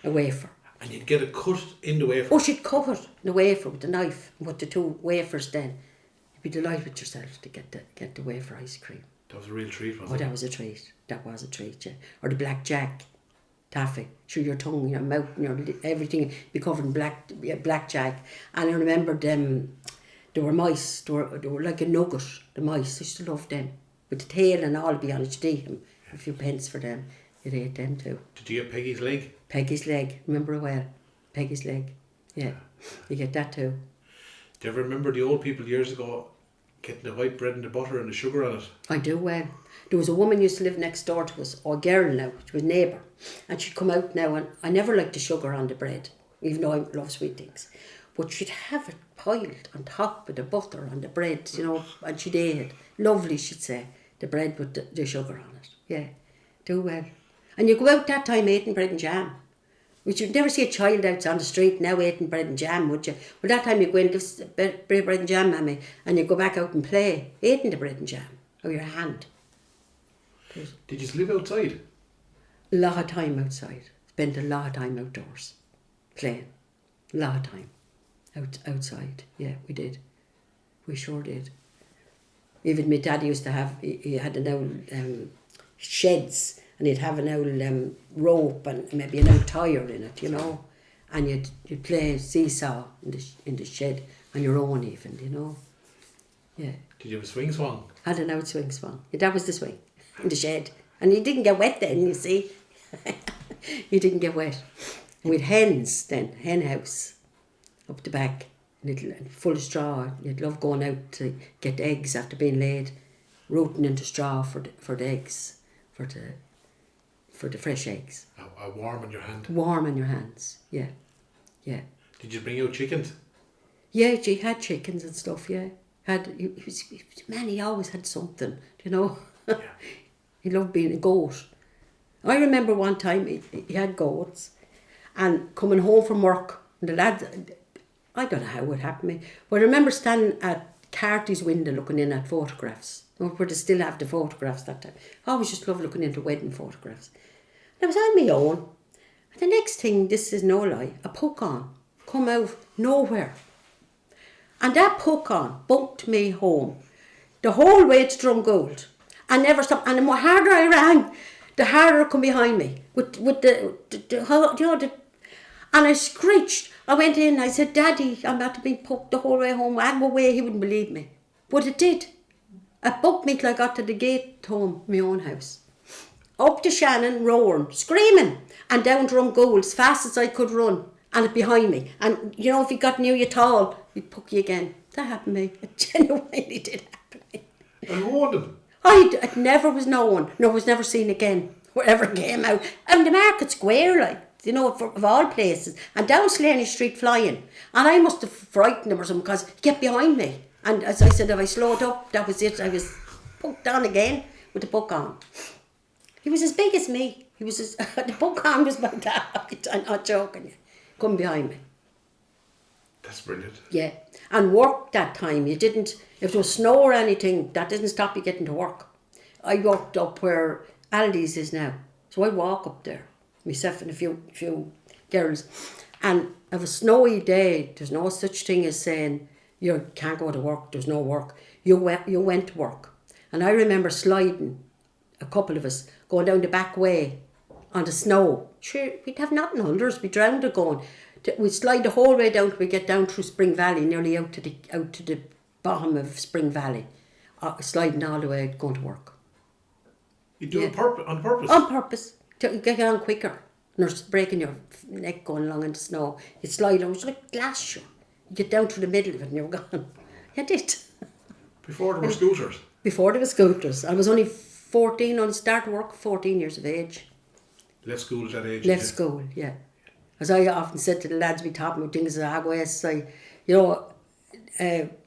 A wafer. And you'd get a cut in the wafer? Oh, she'd cut it in the wafer with the knife, and put the 2 wafers then. Be delighted with yourself to get the wafer ice cream. That was a real treat, wasn't it? Oh, that was a treat. That was a treat, yeah. Or the blackjack taffy. Sure, your tongue, your mouth, everything be covered in blackjack. And I remember them. There were mice. They were like a nugget. The mice. I used to love them. With the tail and all, be honest, you'd eat them. A few pence for them. You'd eat them too. Did you get Peggy's leg? Peggy's leg. Remember it well. Peggy's leg. Yeah. You get that too. Do you ever remember the old people years ago getting the white bread and the butter and the sugar on it? I do well. There was a woman used to live next door to us, or a girl now, she was neighbour. And she'd come out now, and I never liked the sugar on the bread, even though I love sweet things. But she'd have it piled on top with the butter on the bread, you know, and she'd eat it. Lovely, she'd say, the bread with the sugar on it. Yeah, do well. And you go out that time eating bread and jam. Which you'd never see a child out on the street now eating bread and jam, would you? Well, that time you go in and give bread and jam, mammy, and you go back out and play, eating the bread and jam out of your hand. Did you live outside? A lot of time outside. Spent a lot of time outdoors, playing. A lot of time outside. Yeah, we did. We sure did. Even my daddy used to have, he had an old sheds, and he'd have an old rope and maybe an old tyre in it, you know, and you'd play seesaw in the shed on your own even, you know. Yeah. Did you have a swing swung? Had an old swing swung. Yeah, that was the swing in the shed, and you didn't get wet then, you see. You didn't get wet. And we'd hens then, hen house up the back, little full of straw. You'd love going out to get eggs after being laid, rooting into straw for the eggs, for the fresh eggs. Warm in your hand? Warm in your hands, yeah. Yeah. Did you bring out chickens? Yeah, he had chickens and stuff, yeah. He always had something, you know. Yeah. He loved being a goat. I remember one time he had goats, and coming home from work, and the lads, I don't know how it happened to me, but I remember standing at Carty's window looking in at photographs. Where they still have the photographs that time. I always just loved looking into wedding photographs. And I was on my own. And the next thing, this is no lie, a puck-on come out nowhere. And that puck-on bumped me home the whole way to Drumgoold. I never stopped. And the more harder I ran, the harder it come behind me. With the you know, and I screeched. I went in, I said, Daddy, I'm about to be poked the whole way home. I'd go away, he wouldn't believe me. But it did. It bumped me till I got to the gate home, my own house. Up to Shannon, roaring, screaming, and down Drumgoold as fast as I could run, and it behind me. And you know, if he got near you tall, he'd puck you again. That happened to me. It genuinely did happen to me. And who owned them? It never was known, nor was never seen again, wherever it came out. And the Market Square, like, you know, of all places, and down Slaney Street flying. And I must have frightened him or something, because he kept behind me. And as I said, if I slowed up, that was it. I was poked on again with the book on. He was as big as me. He was as, the book on was about that. I'm not joking you. Come behind me. That's brilliant. Yeah. And work that time, you didn't, if there was snow or anything, that didn't stop you getting to work. I worked up where Aldi's is now. So I walk up there, myself and a few girls. And of a snowy day, there's no such thing as saying you can't go to work, there's no work. You went to work. And I remember sliding, a couple of us, going down the back way on the snow. Sure, we'd have nothing under us, we'd drowned it going. We'd slide the whole way down till we get down through Spring Valley, nearly out to the bottom of Spring Valley. Sliding all the way, going to work. You do it on purpose? On purpose, to get on quicker. And there's breaking your neck going along in the snow. You slide, it was like glass, sure. You get down to the middle of it and you're gone. You did. Before there were scooters? Before there were scooters. I was only 14, I started work at 14 years of age. Left school at that age? Left school, yeah. As I often said to the lads we taught me things at Agwes,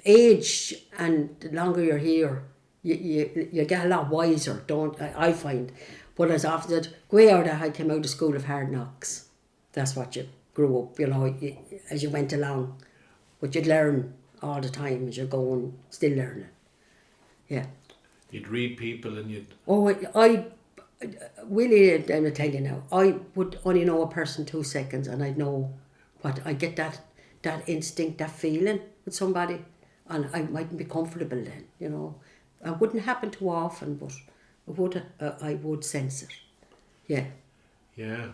age and the longer you're here, you get a lot wiser, I find. But as I often said, I came out of school of hard knocks. That's what you grew up, as you went along. But you'd learn all the time as you're going, still learning. Yeah. You'd read people and you'd... Oh, Willie, I'm going to tell you now, I would only know a person 2 seconds and I'd know I get that instinct, that feeling with somebody, and I mightn't be comfortable then, It wouldn't happen too often, but I would sense it. Yeah. Yeah.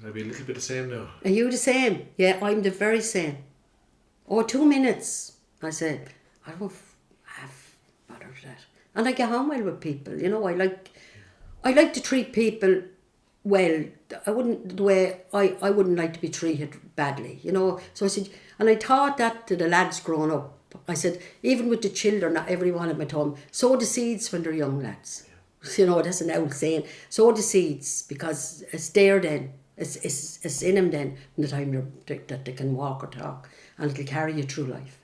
I'd be a little bit the same now. Are you the same? Yeah, I'm the very same. 2 minutes. I said, I don't have bother with that. And I get on well with people, I like to treat people well. I wouldn't like to be treated badly, So I said, and I taught that to the lads growing up. I said, even with the children, not everyone at my home, sow the seeds when they're young lads. Yeah. That's an old saying. Sow the seeds, because it's there then. It's in them then, from the time that they can walk or talk, and it'll carry you through life.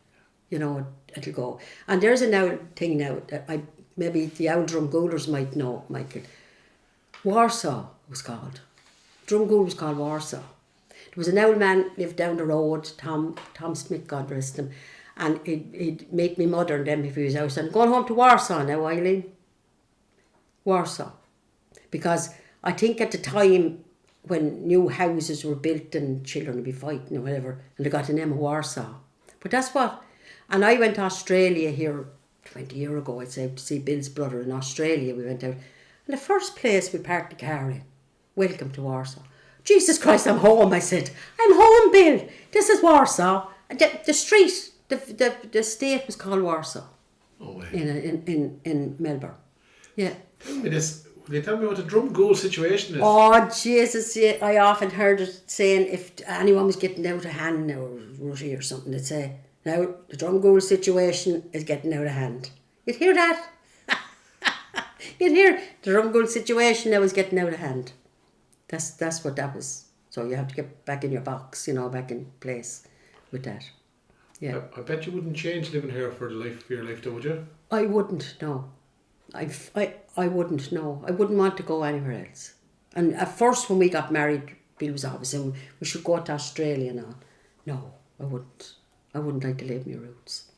It'll go. And there's an old thing now that maybe the old Drumgoolders might know, Michael. Warsaw was called. Drumgoold was called Warsaw. There was an old man lived down the road, Tom Smith, God rest him, and he'd make me mother and them if he was out. And going home to Warsaw now, Eileen. Warsaw. Because I think at the time when new houses were built and children would be fighting or whatever, and they got the name of Warsaw. But that's what... And I went to Australia here 20 years ago, I'd say, to see Bill's brother in Australia. We went out. And the first place we parked the car in, welcome to Warsaw. Jesus Christ, I'm home, I said. I'm home, Bill. This is Warsaw. The street, the state was called Warsaw. Oh, wow. In Melbourne. Yeah. Tell me this. Will you tell me what the Drumgoold situation is? Oh, Jesus, yeah. I often heard it saying if anyone was getting out of hand now, or rutty or something, they'd say, now, the Drumgoold situation is getting out of hand. You'd hear that? You'd hear the Drumgoold situation now is getting out of hand. That's what that was. So you have to get back in your box, back in place with that. Yeah. I bet you wouldn't change living here for your life, though, would you? I wouldn't, no. I wouldn't, no. I wouldn't want to go anywhere else. And at first when we got married, Bill was always saying we should go to Australia now. No, I wouldn't. I wouldn't like to leave my roots.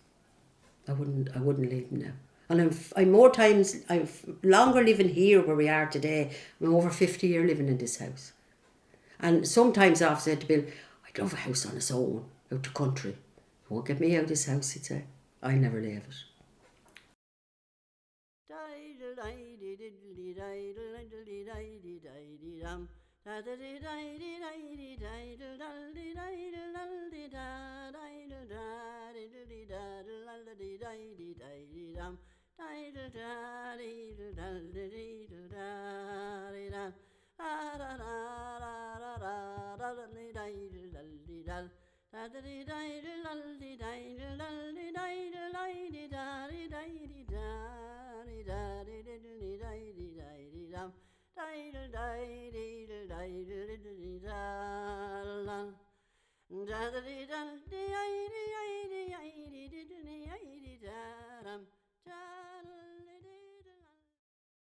I wouldn't leave them now. And I'm longer living here where we are today. I'm over 50 years living in this house. And sometimes I've said to Bill, I'd love a house on its own, out the country. You won't get me out of this house, he'd say. I'll never leave it.